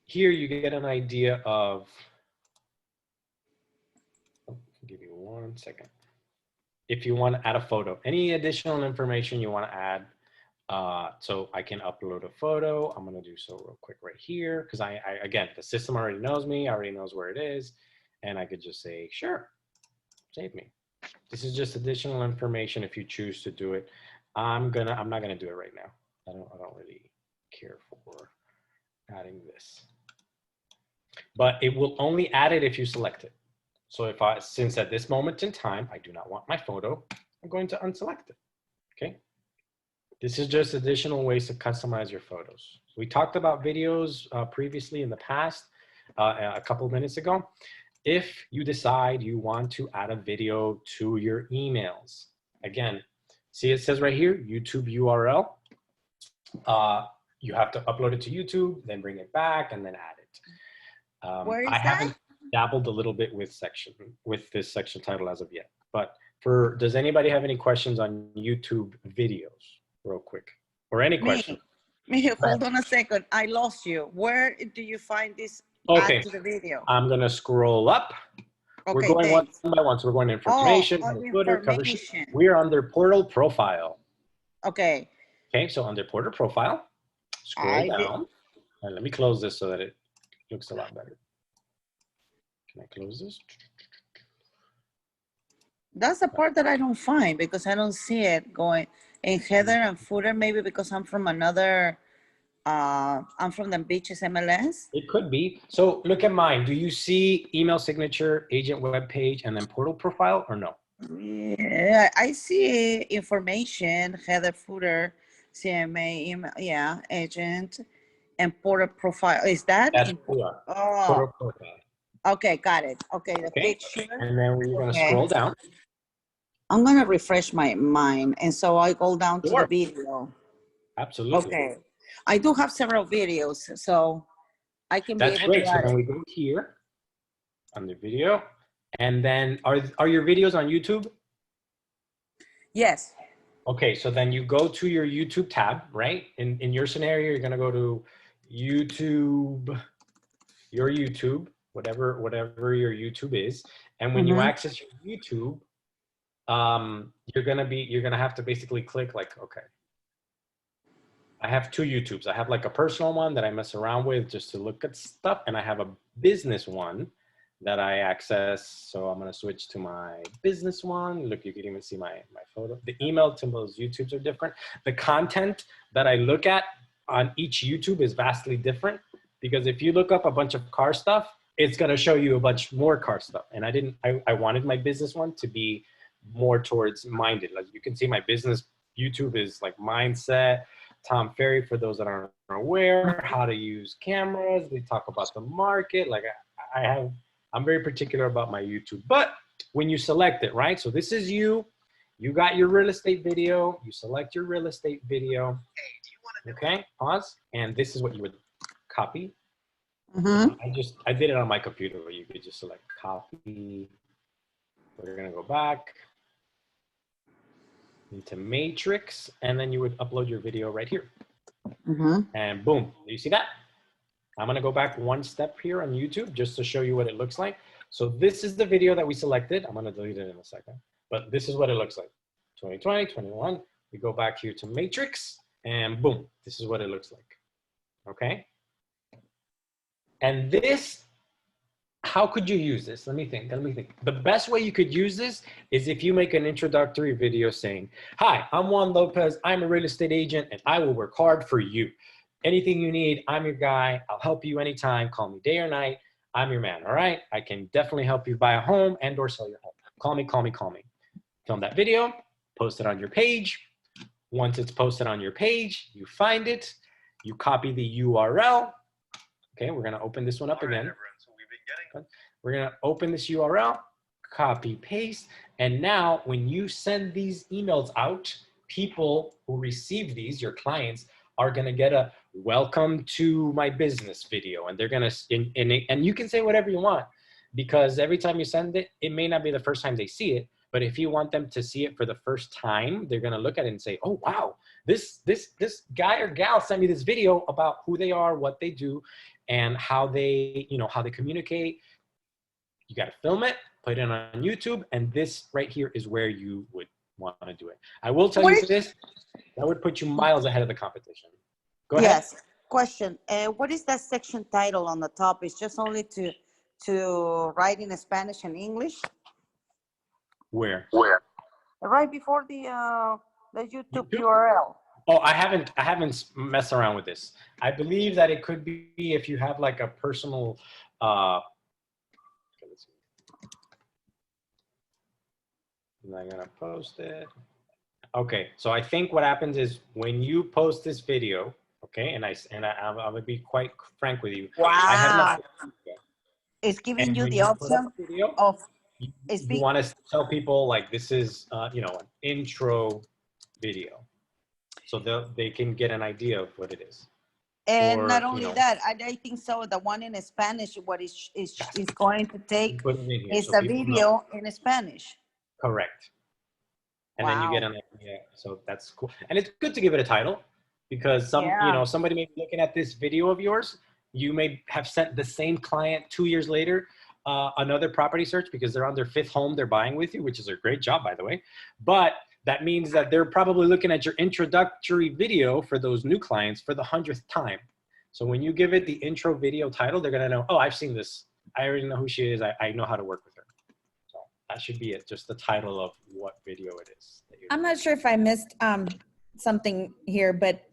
Here you get an idea of, oh, give you 1 second. if you want to add a photo, any additional information you want to add. So I can upload a photo. I'm going to do so real quick right here because again, the system already knows me, already knows where it is. And I could just say, sure, save me. This is just additional information if you choose to do it. I'm not gonna do it right now. I don't really care for adding this. But it will only add it if you select it. So since at this moment in time, I do not want my photo, I'm going to unselect it, okay? This is just additional ways to customize your photos. We talked about videos previously in the past, a couple of minutes ago. If you decide you want to add a video to your emails, again, see it says right here, YouTube URL. You have to upload it to YouTube, then bring it back, and then add it. Where is I that? haven't dabbled a little bit with this section title as of yet. But does anybody have any questions on YouTube videos, real quick, or any questions? Me, hold on a second. I lost you. Where do you find this? Okay, add to the video? I'm gonna scroll up. Okay, We're going thanks. one by one. So we're going to information, footer, cover sheet. We're under portal profile. Okay. Okay, so under portal profile, scroll down. And let me close this so that it looks a lot better. Can I close this? That's the part that I don't find because I don't see it going in header and footer, maybe because I'm from another, I'm from the Beaches MLS. It could be. So look at mine. Do you see email signature, agent web page, and then portal profile or no? Yeah, I see information, header, footer, CMA, email, yeah, agent, and portal profile. Is that? That's portal profile. Okay, got it. Okay, the picture. And then we're going to scroll down. I'm going to refresh my mind. And so I go down to the video. Absolutely. Okay. I do have several videos, so I can be able to. That's great. So then we go here on the video. And then are your videos on YouTube? Yes. Okay, so then you go to your YouTube tab, right? In your scenario, you're going to go to YouTube, your YouTube, whatever your YouTube is. And when you access your YouTube, you're gonna have to basically click like, okay. I have two YouTubes. I have like a personal one that I mess around with just to look at stuff, and I have a business one that I access. So I'm gonna switch to my business one. Look, you can even see my photo. The email to those YouTubes are different. The content that I look at on each YouTube is vastly different, because if you look up a bunch of car stuff, it's gonna show you a bunch more car stuff. And I wanted my business one to be more towards minded. Like you can see my business YouTube is like mindset, Tom Ferry, for those that aren't aware, how to use cameras. We talk about the market. Like I'm very particular about my YouTube, but when you select it, right? So this is you got your real estate video, you select your real estate video. Okay, pause. And this is what you would copy. I did it on my computer, where you could just select copy. We're gonna go back into Matrix, and then you would upload your video right here. And boom, do you see that? I'm gonna go back one step here on YouTube just to show you what it looks like. So this is the video that we selected. I'm gonna delete it in a second, but this is what it looks like. 2020, 21, we go back here to Matrix, and boom, this is what it looks like, okay? And this, how could you use this? Let me think. The best way you could use this is if you make an introductory video saying, hi, I'm Juan Lopez. I'm a real estate agent, and I will work hard for you. Anything you need, I'm your guy. I'll help you anytime. Call me day or night. I'm your man, all right? I can definitely help you buy a home and or sell your home. Call me, call me, call me. Film that video, post it on your page. Once it's posted on your page, you find it, you copy the URL. Okay, we're gonna open this one up again. We're gonna open this URL, copy, paste, and now when you send these emails out, people who receive these, your clients, are gonna get a welcome to my business video, and they're gonna, and you can say whatever you want, because every time you send it, it may not be the first time they see it, but if you want them to see it for the first time, they're gonna look at it and say, oh wow, this guy or gal sent me this video about who they are, what they do, and how they, how they communicate. You got to film it, put it on YouTube, and this right here is where you would want to do it. I will tell What you is- this, that would put you miles ahead of the competition. Go ahead. Yes. Question. What is that section title on the top? It's just only to write in Spanish and English? Where? Right before the YouTube URL. Oh, I haven't messed around with this. I believe that it could be if you have like a personal, okay, let's see. I'm gonna post it. Okay, so I think what happens is when you post this video, okay, and I'm gonna be quite frank with you. I have Wow. not, It's giving and you when the you put option up a video, of you want to tell people like this is you know, an intro video, so they can get an idea of what it is. and Or, not you only know, that, I think so. The one in Spanish, what is going to take put it in here is so a people know. video in Spanish. Correct. And then you get Wow. an idea. So that's cool. And it's good to give it a title because you know, somebody may be looking at this video of yours. You may have sent the same client 2 years later another property search because they're on their 5th home they're buying with you, which is a great job, by the way. But that means that they're probably looking at your introductory video for those new clients for the 100th time. So when you give it the intro video title, they're going to know, oh, I've seen this. I already know who she is. I know how to work with her. So that should be it. Just the title of what video it is. I'm not sure if I missed something here, but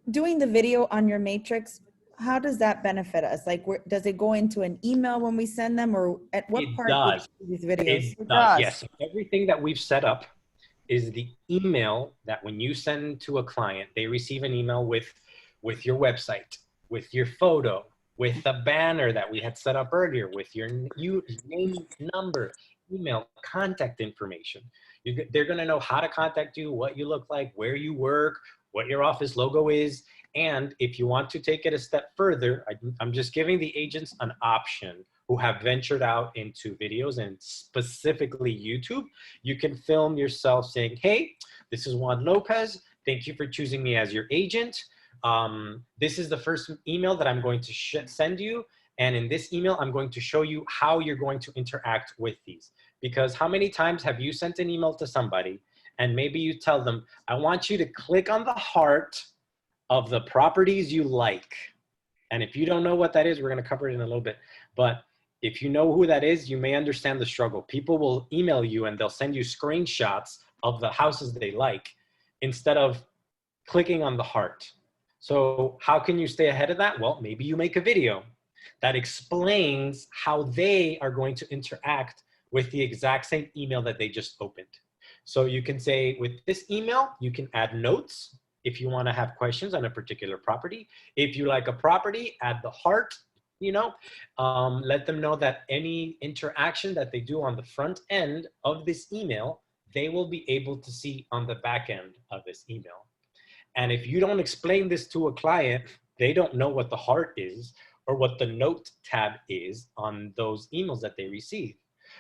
doing the video on your matrix, how does that benefit us? Like, does it go into an email when we send them, or at what part does. do these videos? It does. Yes. Everything that we've set up is the email that when you send to a client, they receive an email with your website, with your photo, with the banner that we had set up earlier, with your name, number, email, contact information. They're going to know how to contact you, what you look like, where you work, what your office logo is. And if you want to take it a step further, I'm just giving the agents an option who have ventured out into videos and specifically YouTube. You can film yourself saying, hey, this is Juan Lopez. Thank you for choosing me as your agent. This is the first email that I'm going to send you. And in this email, I'm going to show you how you're going to interact with these. Because how many times have you sent an email to somebody and maybe you tell them, I want you to click on the heart of the properties you like. And if you don't know what that is, we're going to cover it in a little bit. But if you know who that is, you may understand the struggle. People will email you and they'll send you screenshots of the houses they like instead of clicking on the heart. So how can you stay ahead of that? Well, maybe you make a video that explains how they are going to interact with the exact same email that they just opened. So you can say with this email, you can add notes if you want to have questions on a particular property. If you like a property, add the heart, you know, let them know that any interaction that they do on the front end of this email, they will be able to see on the back end of this email. And if you don't explain this to a client, they don't know what the heart is or what the note tab is on those emails that they receive.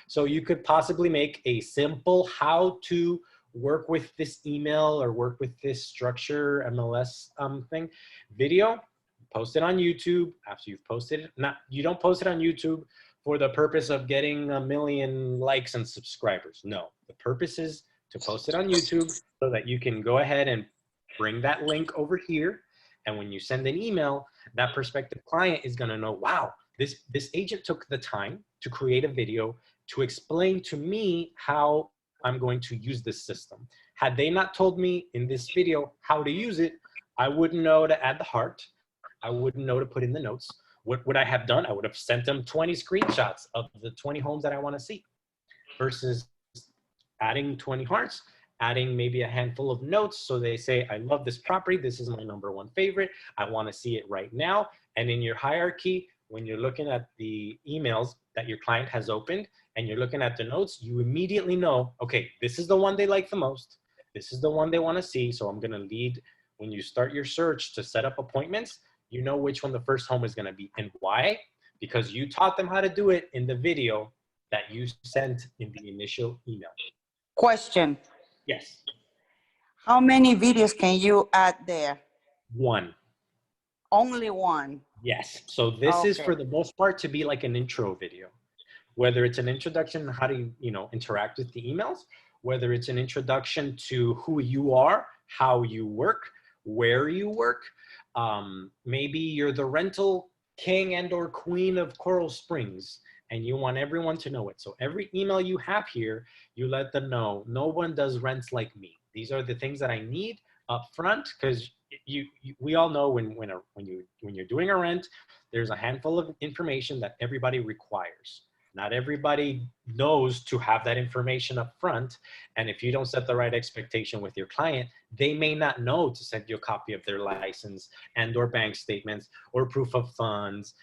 So you could possibly make a simple how to work with this email or work with this structure MLS thing video, post it on YouTube after you've posted it. You don't post it on YouTube for the purpose of getting 1 million likes and subscribers. No, the purpose is to post it on YouTube so that you can go ahead and bring that link over here. And when you send an email, that prospective client is going to know, wow, this agent took the time to create a video to explain to me how I'm going to use this system. Had they not told me in this video how to use it, I wouldn't know to add the heart. I wouldn't know to put in the notes. What would I have done? I would have sent them 20 screenshots of the 20 homes that I want to see versus adding 20 hearts, adding maybe a handful of notes. So they say, I love this property. This is my #1 favorite. I want to see it right now. And in your hierarchy, when you're looking at the emails that your client has opened and you're looking at the notes, you immediately know, okay, this is the one they like the most. This is the one they want to see. So I'm going to lead, when you start your search to set up appointments, you know which one the first home is going to be. And why? Because you taught them how to do it in the video that you sent in the initial email. Question. Yes. How many videos can you add there? 1. Only 1. Yes. So this is for the most part to be like an intro video. whether it's an introduction, how to, interact with the emails, whether it's an introduction to who you are, how you work, where you work. Maybe you're the rental king and or queen of Coral Springs and you want everyone to know it. So every email you have here, you let them know, no one does rents like me. These are the things that I need up front, because we all know when you're doing a rent, there's a handful of information that everybody requires. Not everybody knows to have that information up front. And if you don't set the right expectation with your client, they may not know to send you a copy of their license and or bank statements or proof of funds,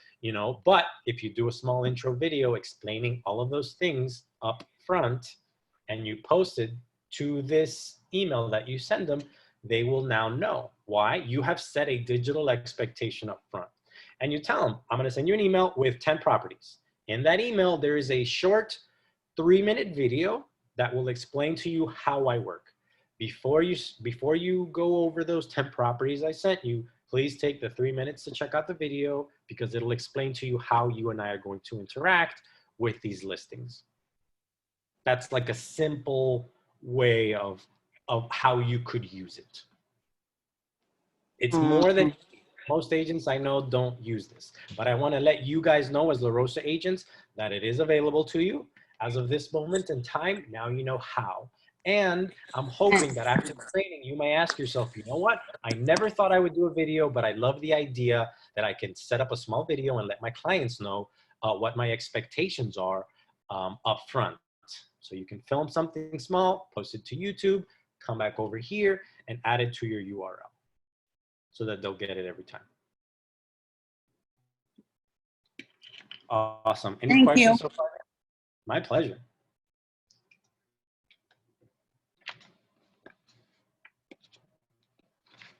but if you do a small intro video explaining all of those things up front and you post it to this email that you send them, they will now know. Why? You have set a digital expectation up front. And you tell them, I'm going to send you an email with 10 properties. In that email, there is a short 3-minute video that will explain to you how I work. Before you go over those 10 properties I sent you, please take the 3 minutes to check out the video, because it'll explain to you how you and I are going to interact with these listings. That's like a simple way of how you could use it. It's more than most agents I know don't use this, but I want to let you guys know as La Rosa agents that it is available to you as of this moment in time. Now you know how. And I'm hoping that after the training, you may ask yourself, you know what? I never thought I would do a video, but I love the idea that I can set up a small video and let my clients know what my expectations are up front. So you can film something small, post it to YouTube, come back over here and add it to your URL so that they'll get it every time. Awesome. Any questions so far? My pleasure.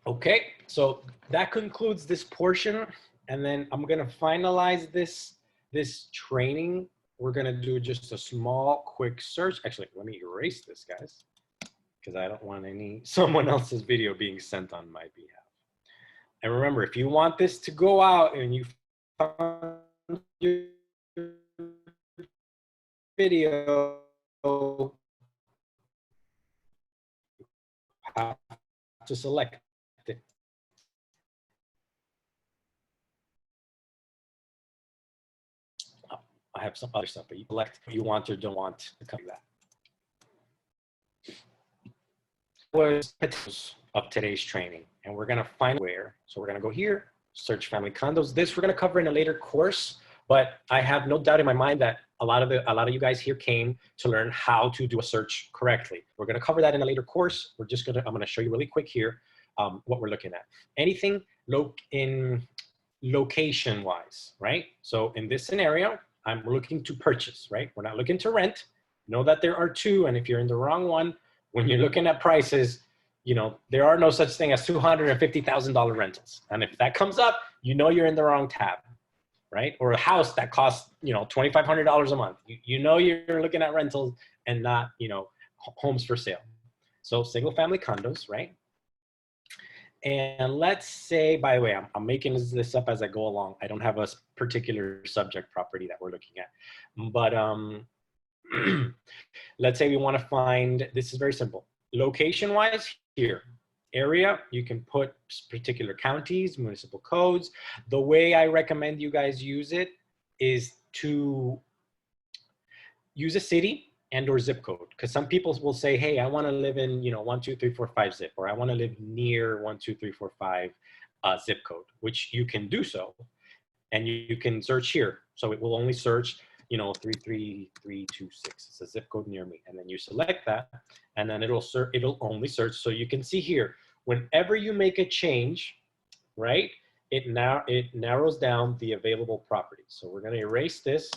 Okay, so that concludes this portion, and then I'm gonna finalize this training. We're gonna do just a small, quick search. Actually, let me erase this, guys, because I don't want someone else's video being sent on my behalf. And remember, if you want this to go out and you found your video, you have to select it. Oh, I have some other stuff, but you select if you want or don't want to copy that. Was of today's training, and we're gonna find where. So we're gonna go here, search family condos. This we're gonna cover in a later course, but I have no doubt in my mind that a lot of you guys here came to learn how to do a search correctly. We're gonna cover that in a later course. I'm gonna show you really quick here what we're looking at. Anything in location-wise, right? So in this scenario, I'm looking to purchase, right? We're not looking to rent. Know that there are two, and if you're in the wrong one, when you're looking at prices, there are no such thing as $250,000 rentals. And if that comes up, you're in the wrong tab, right? Or a house that costs, $2,500 a month. You're looking at rentals and not, homes for sale. So single family condos, right? And let's say, by the way, I'm making this up as I go along. I don't have a particular subject property that we're looking at, but let's say we want to find, this is very simple. Location-wise, here, area, you can put particular counties, municipal codes. The way I recommend you guys use it is to use a city and or zip code, because some people will say, hey, I want to live in 12345 zip, or I want to live near 12345 zip code, which you can do so, and you can search here. So it will only search 33326. It's a zip code near me, and then you select that, and then it'll only search. So you can see here, whenever you make a change, right, it narrows down the available properties. So we're going to erase this,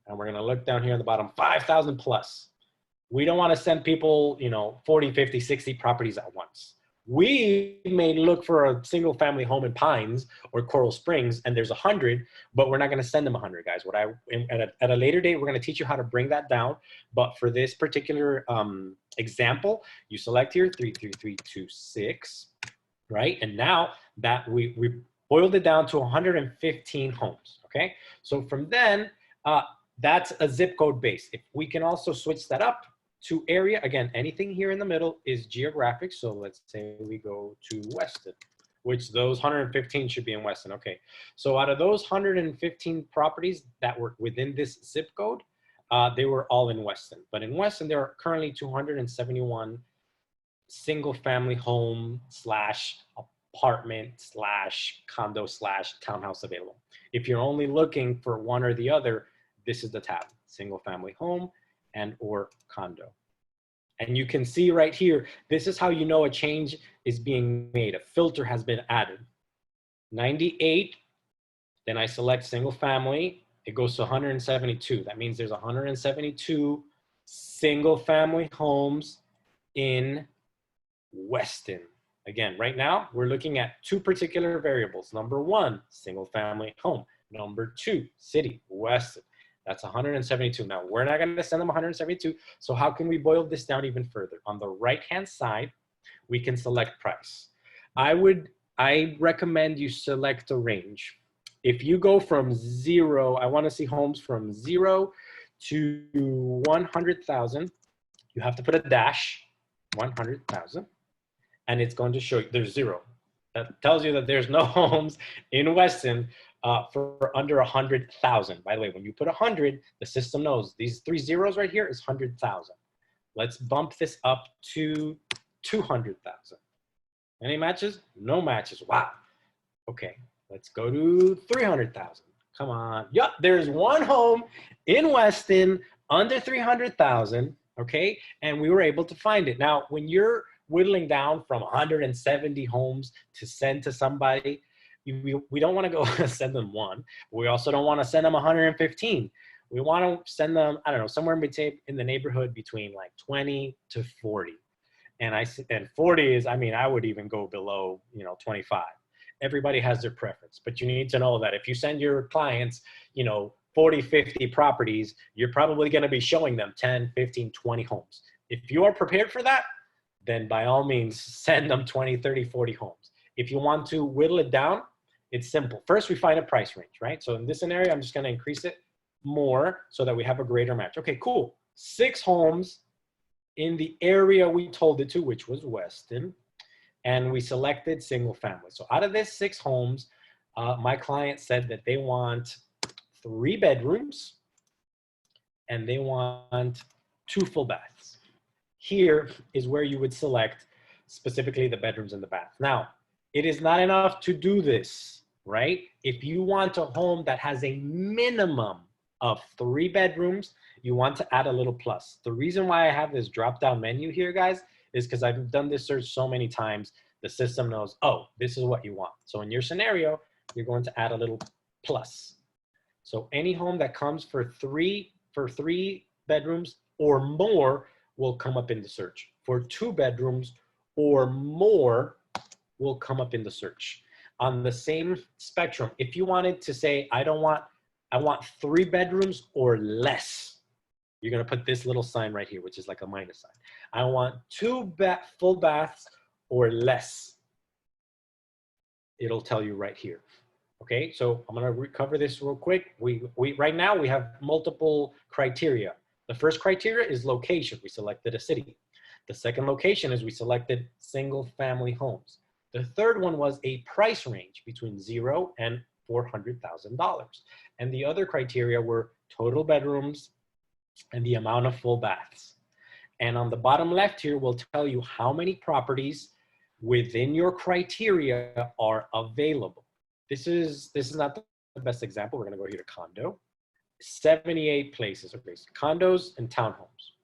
and we're going to look down here on the bottom, 5,000 plus. We don't want to send people 40, 50, 60 properties at once. We may look for a single family home in Pines or Coral Springs, and there's 100, but we're not going to send them 100, guys. At a later date, we're going to teach you how to bring that down. But for this particular example, you select here 33326, right? And now that we boiled it down to 115 homes, okay? So from then, That's a zip code base. If we can also switch that up to area, again, anything here in the middle is geographic. So let's say we go to Weston, which those 115 should be in Weston. Okay, so out of those 115 properties that were within this zip code, they were all in Weston. But in Weston, there are currently 271 single family home slash apartment slash condo slash townhouse available. If you're only looking for one or the other, this is the tab, single family home and or condo. And you can see right here, this is how you know a change is being made. A filter has been added. 98, then I select single family, it goes to 172. That means there's 172 single family homes in Weston. Again, right now, we're looking at two particular variables. Number one, single family home. Number two, city, Weston. That's 172. Now, we're not going to send them 172. So how can we boil this down even further? On the right-hand side, we can select price. I recommend you select a range. If you go from 0, I want to see homes from 0 to 100,000. You have to put a dash, 100,000. And it's going to show you there's 0. That tells you that there's no homes in Weston for under 100,000. By the way, when you put 100, the system knows these 3 zeros right here is 100,000. Let's bump this up to 200,000. Any matches? No matches. Wow. Okay, let's go to 300,000. Come on. Yup, there's one home in Weston under 300,000. Okay, and we were able to find it. Now, when you're whittling down from 170 homes to send to somebody, we don't want to go send them one. We also don't want to send them 115. We want to send them, I don't know, somewhere in the neighborhood between like 20 to 40. And 40 is, I mean, I would even go below, 25. Everybody has their preference, but you need to know that if you send your clients, 40, 50 properties, you're probably going to be showing them 10, 15, 20 homes. If you are prepared for that, then by all means, send them 20, 30, 40 homes. If you want to whittle it down, it's simple. First, we find a price range, right? So in this scenario, I'm just going to increase it more so that we have a greater match. Okay, cool. 6 homes in the area we told it to, which was Weston, and we selected single family. So out of this 6 homes, my client said that they want 3 bedrooms and they want 2 full baths. Here is where you would select specifically the bedrooms and the bath. Now, it is not enough to do this, right? If you want a home that has a minimum of 3 bedrooms, you want to add a little plus. The reason why I have this drop-down menu here, guys, is because I've done this search so many times, the system knows, oh, this is what you want. So in your scenario, you're going to add a little plus. So any home that comes for 3 bedrooms or more will come up in the search. For 2 bedrooms or more will come up in the search. On the same spectrum, if you wanted to say, I want 3 bedrooms or less, you're gonna put this little sign right here, which is like a minus sign. I want 2 full baths or less. It'll tell you right here. Okay, so I'm gonna cover this real quick. Right now we have multiple criteria. The first criteria is location. We selected a city. The second location is we selected single family homes. The third one was a price range between 0 and $400,000. And the other criteria were total bedrooms and the amount of full baths. And on the bottom left here, we'll tell you how many properties within your criteria are available. This is not the best example. We're gonna go here to condo. 78 places, okay, so condos and townhomes.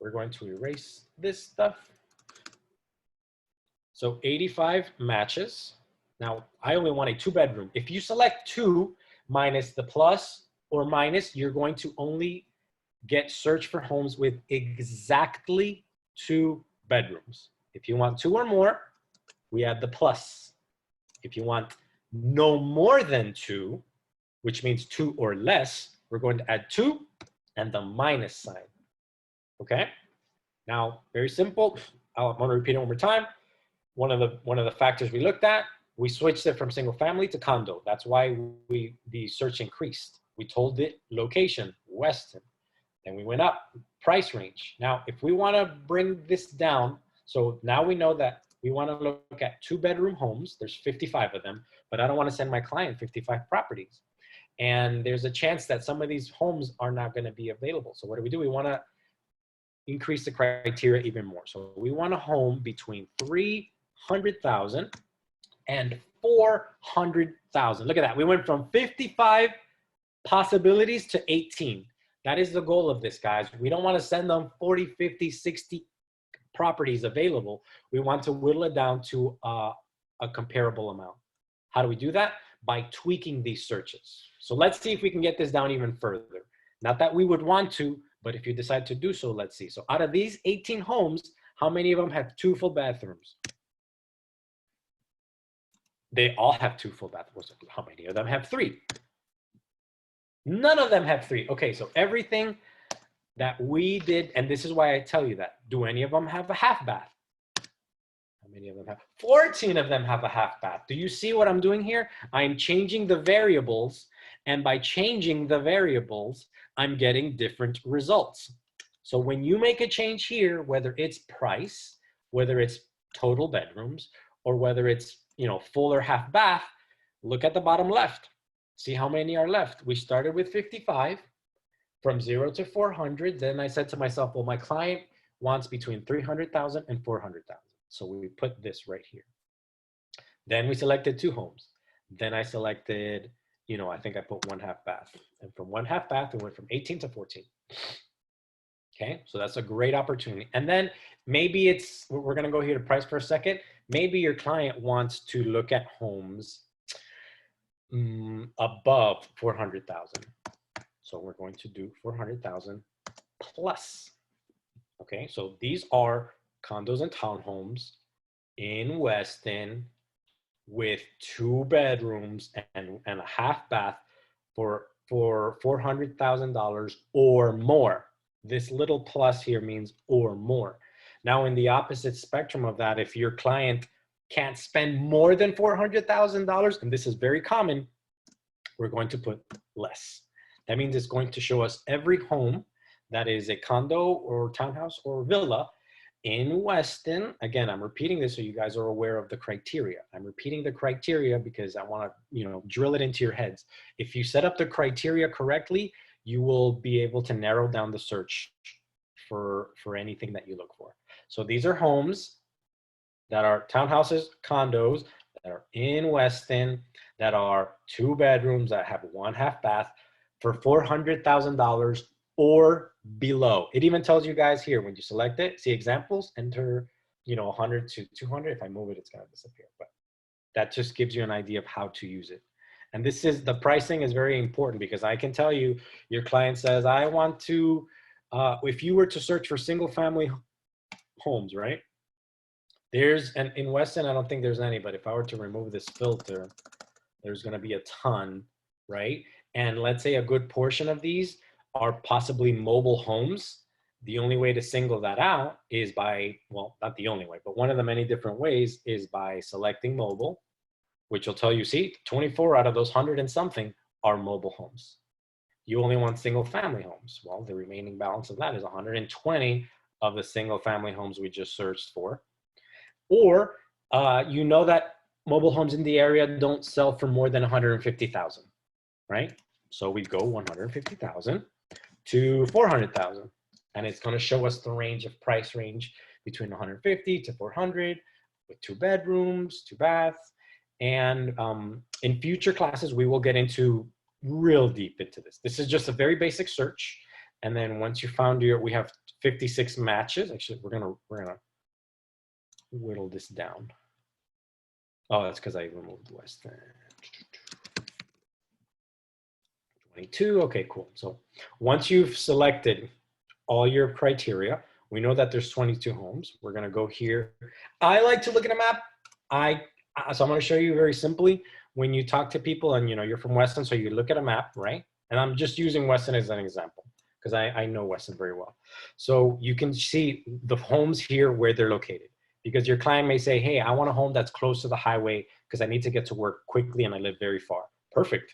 We're going to erase this stuff. So 85 matches. Now, I only want a 2 bedroom. If you select 2 minus the plus or minus, you're going to only get search for homes with exactly 2 bedrooms. If you want 2 or more, we add the plus. If you want no more than 2, which means 2 or less, we're going to add 2 and the minus sign. Okay? Now, very simple. I want to repeat it one more time. One of the factors we looked at, we switched it from single family to condo. That's why the search increased. We told it location, Weston. Then we went up, price range. Now, if we want to bring this down, so now we know that we want to look at 2-bedroom homes. There's 55 of them, but I don't want to send my client 55 properties. And there's a chance that some of these homes are not going to be available. So what do? We want to increase the criteria even more. So we want a home between 300,000 and 400,000. Look at that. We went from 55 possibilities to 18. That is the goal of this, guys. We don't want to send them 40, 50, 60 properties available. We want to whittle it down to a comparable amount. How do we do that? By tweaking these searches. So let's see if we can get this down even further. Not that we would want to, but if you decide to do so, let's see. So out of these 18 homes, how many of them have 2 full bathrooms? They all have 2 full bathrooms. How many of them have 3? None of them have 3. Okay, so everything that we did, and this is why I tell you that. Do any of them have a half bath? How many of them have? 14 of them have a half bath. Do you see what I'm doing here? I'm changing the variables, and by changing the variables, I'm getting different results. So when you make a change here, whether it's price, whether it's total bedrooms, or whether it's, you know, full or half bath, look at the bottom left. See how many are left. We started with 55 from 0 to 400. Then I said to myself, well, my client wants between 300,000 and 400,000. So we put this right here. Then we selected 2 homes. Then I selected, you know, I think I put 1 half bath. And from 1 half bath, we went from 18 to 14. Okay, so that's a great opportunity. And then maybe it's, we're going to go here to price for a second. Maybe your client wants to look at homes above 400,000. So we're going to do 400,000 plus. Okay, so these are condos and townhomes in Weston with 2 bedrooms and a half bath for $400,000 or more. This little plus here means or more. Now in the opposite spectrum of that, if your client can't spend more than $400,000, and this is very common, we're going to put less. That means it's going to show us every home that is a condo or townhouse or villa in Weston. Again, I'm repeating this so you guys are aware of the criteria. I'm repeating the criteria because I want to, you know, drill it into your heads. If you set up the criteria correctly, you will be able to narrow down the search for anything that you look for. So these are homes that are townhouses, condos that are in Weston, that are 2 bedrooms, that have 1 half bath for $400,000 or below. It even tells you guys here when you select it, see examples, enter, you know, 100 to 200. If I move it, it's going to disappear. But that just gives you an idea of how to use it. And this is, the pricing is very important because I can tell you, your client says, I want to, if you were to search for single family homes, right? There's, and in Weston, I don't think there's any, but if I were to remove this filter, there's going to be a ton, right? And let's say a good portion of these are possibly mobile homes. The only way to single that out is by, well, not the only way, but one of the many different ways is by selecting mobile, which will tell you, see, 24 out of those 100 and something are mobile homes. You only want single family homes. Well, the remaining balance of that is 120 of the single family homes we just searched for. Or you know that mobile homes in the area don't sell for more than 150,000, right? So we go 150,000 to 400,000, and it's going to show us the range of price range between 150 to 400 with 2 bedrooms, 2 baths. And in future classes, we will get into real deep into this. This is just a very basic search. And then once you found your, we have 56 matches. Actually, we're gonna whittle this down. Oh, that's because I removed Western. 22. Okay, cool. So once you've selected all your criteria, we know that there's 22 homes. We're gonna go here. I like to look at a map. So I'm going to show you very simply when you talk to people and, you know, you're from Weston, so you look at a map, right? And I'm just using Weston as an example because I know Weston very well. So you can see the homes here where they're located because your client may say, hey, I want a home that's close to the highway because I need to get to work quickly and I live very far. Perfect.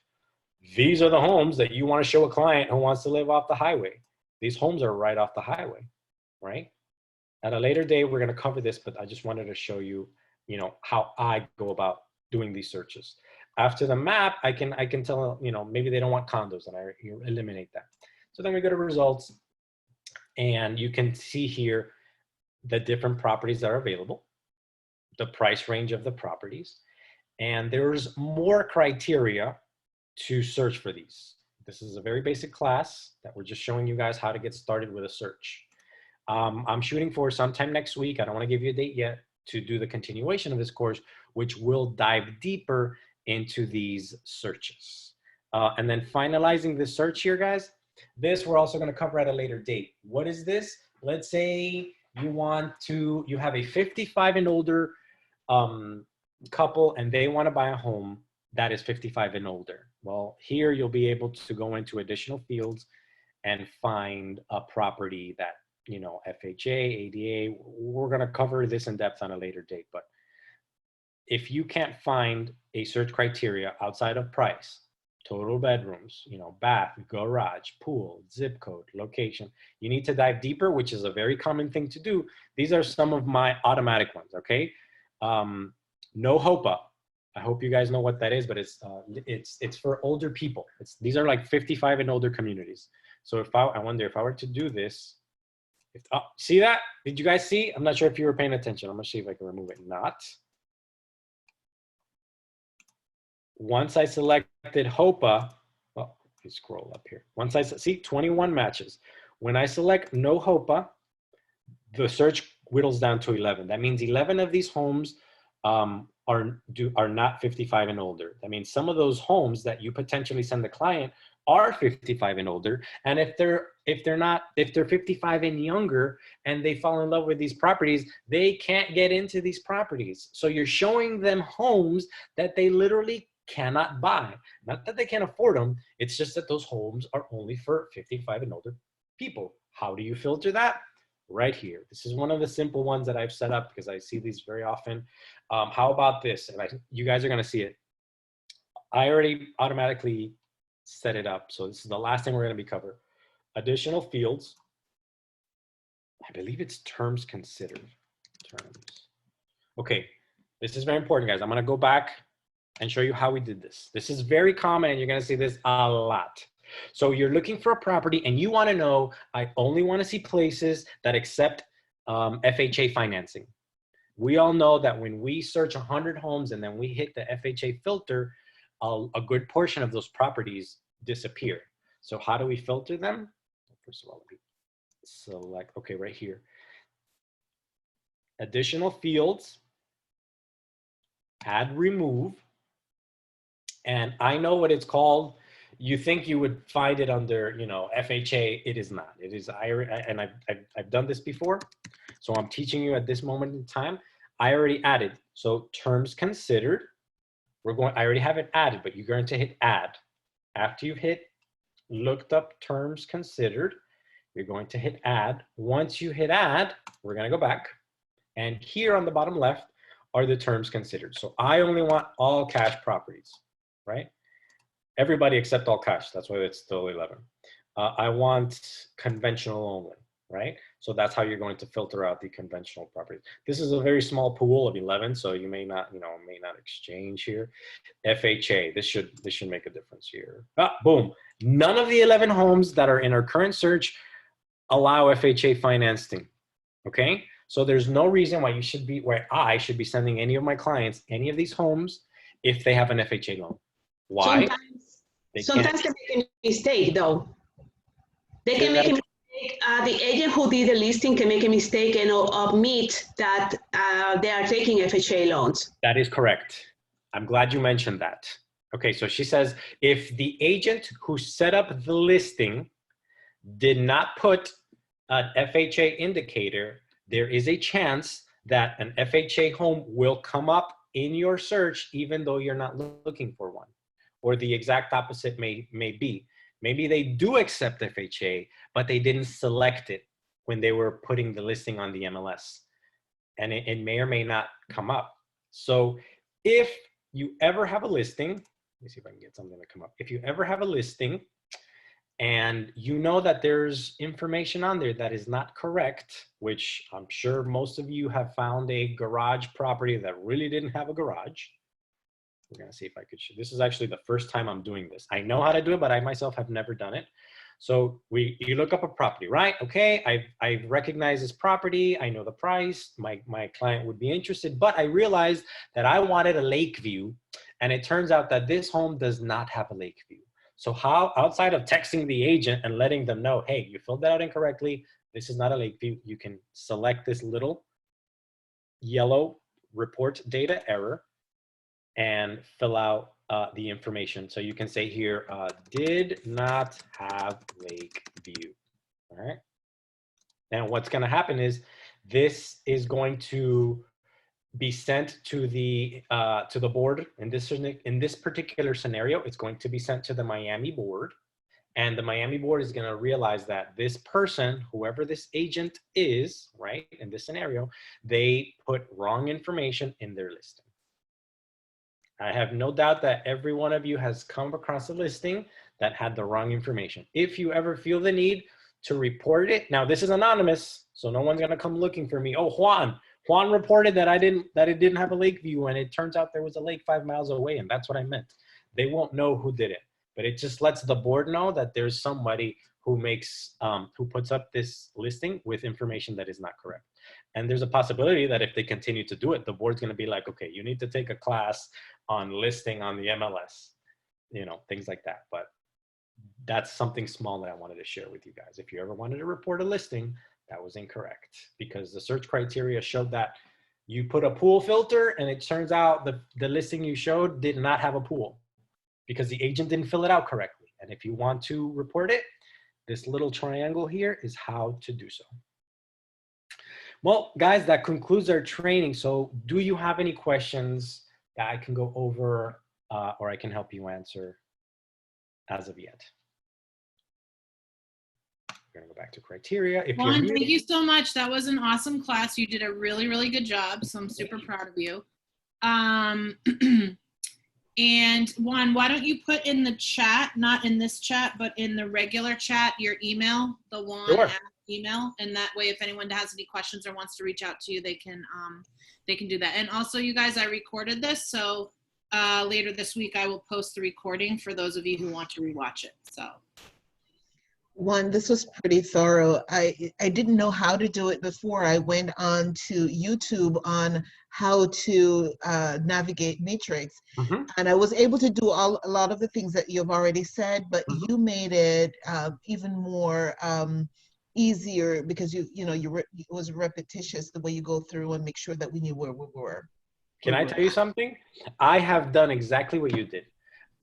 these are the homes that you want to show a client who wants to live off the highway. These homes are right off the highway, right? At a later day, we're going to cover this, but I just wanted to show you, you know, how I go about doing these searches. After the map, I can tell, you know, maybe they don't want condos, and I eliminate that. So then we go to results, and you can see here the different properties that are available, the price range of the properties, and there's more criteria to search for these. This is a very basic class that we're just showing you guys how to get started with a search. I'm shooting for sometime next week, I don't want to give you a date yet, to do the continuation of this course, which will dive deeper into these searches. And then finalizing the search here, guys, this we're also going to cover at a later date. What is this? Let's say you have a 55 and older couple, and they want to buy a home that is 55 and older. Well, here you'll be able to go into additional fields and find a property that, you know, FHA, ADA, we're going to cover this in depth on a later date. But if you can't find a search criteria outside of price, total bedrooms, you know, bath, garage, pool, zip code, location, you need to dive deeper, which is a very common thing to do. These are some of my automatic ones, okay? No HOPA. I hope you guys know what that is, but it's for older people. These are like 55 and older communities. So I wonder if I were to do this, see that? Did you guys see? I'm not sure if you were paying attention. I'm gonna see if I can remove it. Not. Once I selected HOPA, well, if you scroll up here. Once I see 21 matches. When I select no HOPA, the search whittles down to 11. That means 11 of these homes are not 55 and older. That means some of those homes that you potentially send the client are 55 and older. And if they're 55 and younger and they fall in love with these properties, they can't get into these properties. So you're showing them homes that they literally cannot buy. Not that they can't afford them. It's just that those homes are only for 55 and older people. How do you filter that? Right here. This is one of the simple ones that I've set up because I see these very often. How about this? And you guys are going to see it. I already automatically set it up. So this is the last thing we're going to be covering. Additional fields. I believe it's terms considered. Terms. Okay. This is very important, guys. I'm going to go back and show you how we did this. This is very common, and you're going to see this a lot. So you're looking for a property and you want to know, I only want to see places that accept FHA financing. We all know that when we search 100 homes and then we hit the FHA filter, a good portion of those properties disappear. So how do we filter them? First of all, let me select, okay, right here. Additional fields, add, remove, and I know what it's called. You think you would find it under, you know, FHA. It is not. It is and I've done this before. So I'm teaching you at this moment in time. I already added. So terms considered. I already have it added, but you're going to hit add. After you've looked up terms considered, you're going to hit add. Once you hit add, we're going to go back. And here on the bottom left are the terms considered. So I only want all cash properties, right? Everybody except all cash. That's why it's still 11. I want conventional only, right? So that's how you're going to filter out the conventional properties. This is a very small pool of 11, so you may not, may not exchange here. FHA, this should make a difference here. Boom. None of the 11 homes that are in our current search allow FHA financing, okay? So there's no reason why I should be sending any of my clients any of these homes if they have an FHA loan. Why? Sometimes they make a mistake, though. They can make a mistake. The agent who did the listing can make a mistake and admit that they are taking FHA loans. That is correct. I'm glad you mentioned that. Okay, so she says, if the agent who set up the listing did not put an FHA indicator, there is a chance that an FHA home will come up in your search even though you're not looking for one. Or the exact opposite may be. Maybe they do accept FHA, but they didn't select it when they were putting the listing on the MLS. And it may or may not come up. So if you ever have a listing me see if I can get something to come up. If you ever have a listing and you know that there's information on there that is not correct, which I'm sure most of you have found a garage property that really didn't have a garage. We're gonna see if I could show. This is actually the first time I'm doing this. I know how to do it, but I myself have never done it. So you look up a property, right? Okay, I recognize this property. I know the price. My client would be interested, but I realized that I wanted a lake view, and it turns out that this home does not have a lake view. So how, outside of texting the agent and letting them know, hey, you filled that out incorrectly, this is not a lake view, you can select this little yellow report data error and fill out the information. So you can say here, did not have lake view, all right? And what's gonna happen is this is going to be sent to the board. In this particular scenario, it's going to be sent to the Miami board, and the Miami board is going to realize that this person, whoever this agent is, right, in this scenario, they put wrong information in their listing. I have no doubt that every one of you has come across a listing that had the wrong information. If you ever feel the need to report it, now this is anonymous, so no one's going to come looking for me. Oh, Juan reported that it didn't have a lake view, and it turns out there was a lake 5 miles away, and that's what I meant. They won't know who did it, but it just lets the board know that there's somebody who makes who puts up this listing with information that is not correct. And there's a possibility that if they continue to do it, the board's going to be like, okay, you need to take a class on listing on the MLS, you know, things like that. But that's something small that I wanted to share with you guys. If you ever wanted to report a listing, that was incorrect, because the search criteria showed that you put a pool filter and it turns out the listing you showed did not have a pool because the agent didn't fill it out correctly. And if you want to report it, this little triangle here is how to do so. Well, guys, that concludes our training. So do you have any questions that I can go over or I can help you answer as of yet? We're gonna go back to criteria. Juan, thank you so much. That was an awesome class. You did a really, really good job. So I'm super proud of you. And Juan, why don't you put in the chat, not in this chat, but in the regular chat, your email, the Juan email, and that way, if anyone has any questions or wants to reach out to you, they can do that. And also, you guys, I recorded this, so later this week I will post the recording for those of you who want to rewatch it. So. One, this was pretty thorough. I didn't know how to do it before. I went on to YouTube on how to navigate Matrix, and I was able to do a lot of the things that you've already said, but you made it even more easier because it was repetitious the way you go through and make sure that we knew where we were. Can I tell you something? I have done exactly what you did.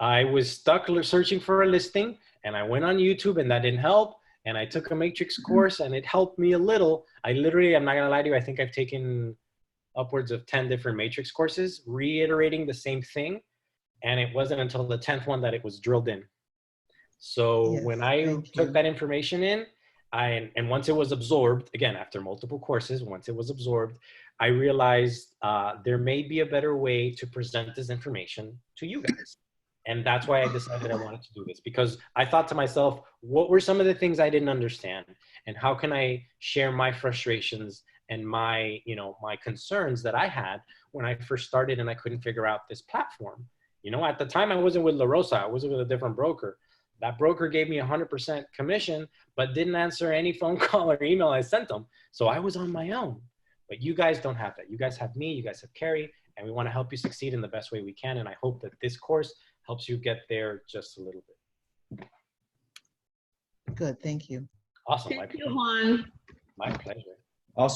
I was stuck searching for a listing, and I went on YouTube and that didn't help. And I took a Matrix course and it helped me a little. I'm not gonna lie to you, I think I've taken upwards of 10 different Matrix courses, reiterating the same thing. And it wasn't until the 10th one that it was drilled in. So yes, when I took that information in, and once it was absorbed, again, after multiple courses, once it was absorbed, I realized there may be a better way to present this information to you guys. And that's why I decided I wanted to do this, because I thought to myself, what were some of the things I didn't understand? And how can I share my frustrations and my concerns that I had when I first started and I couldn't figure out this platform? At the time I wasn't with La Rosa, I was with a different broker. That broker gave me 100% commission, but didn't answer any phone call or email I sent them. So I was on my own. But you guys don't have that. You guys have me, you guys have Carrie, and we want to help you succeed in the best way we can. And I hope that this course helps you get there just a little bit. Good, thank you. Awesome. Thank you, Juan. My pleasure. Also,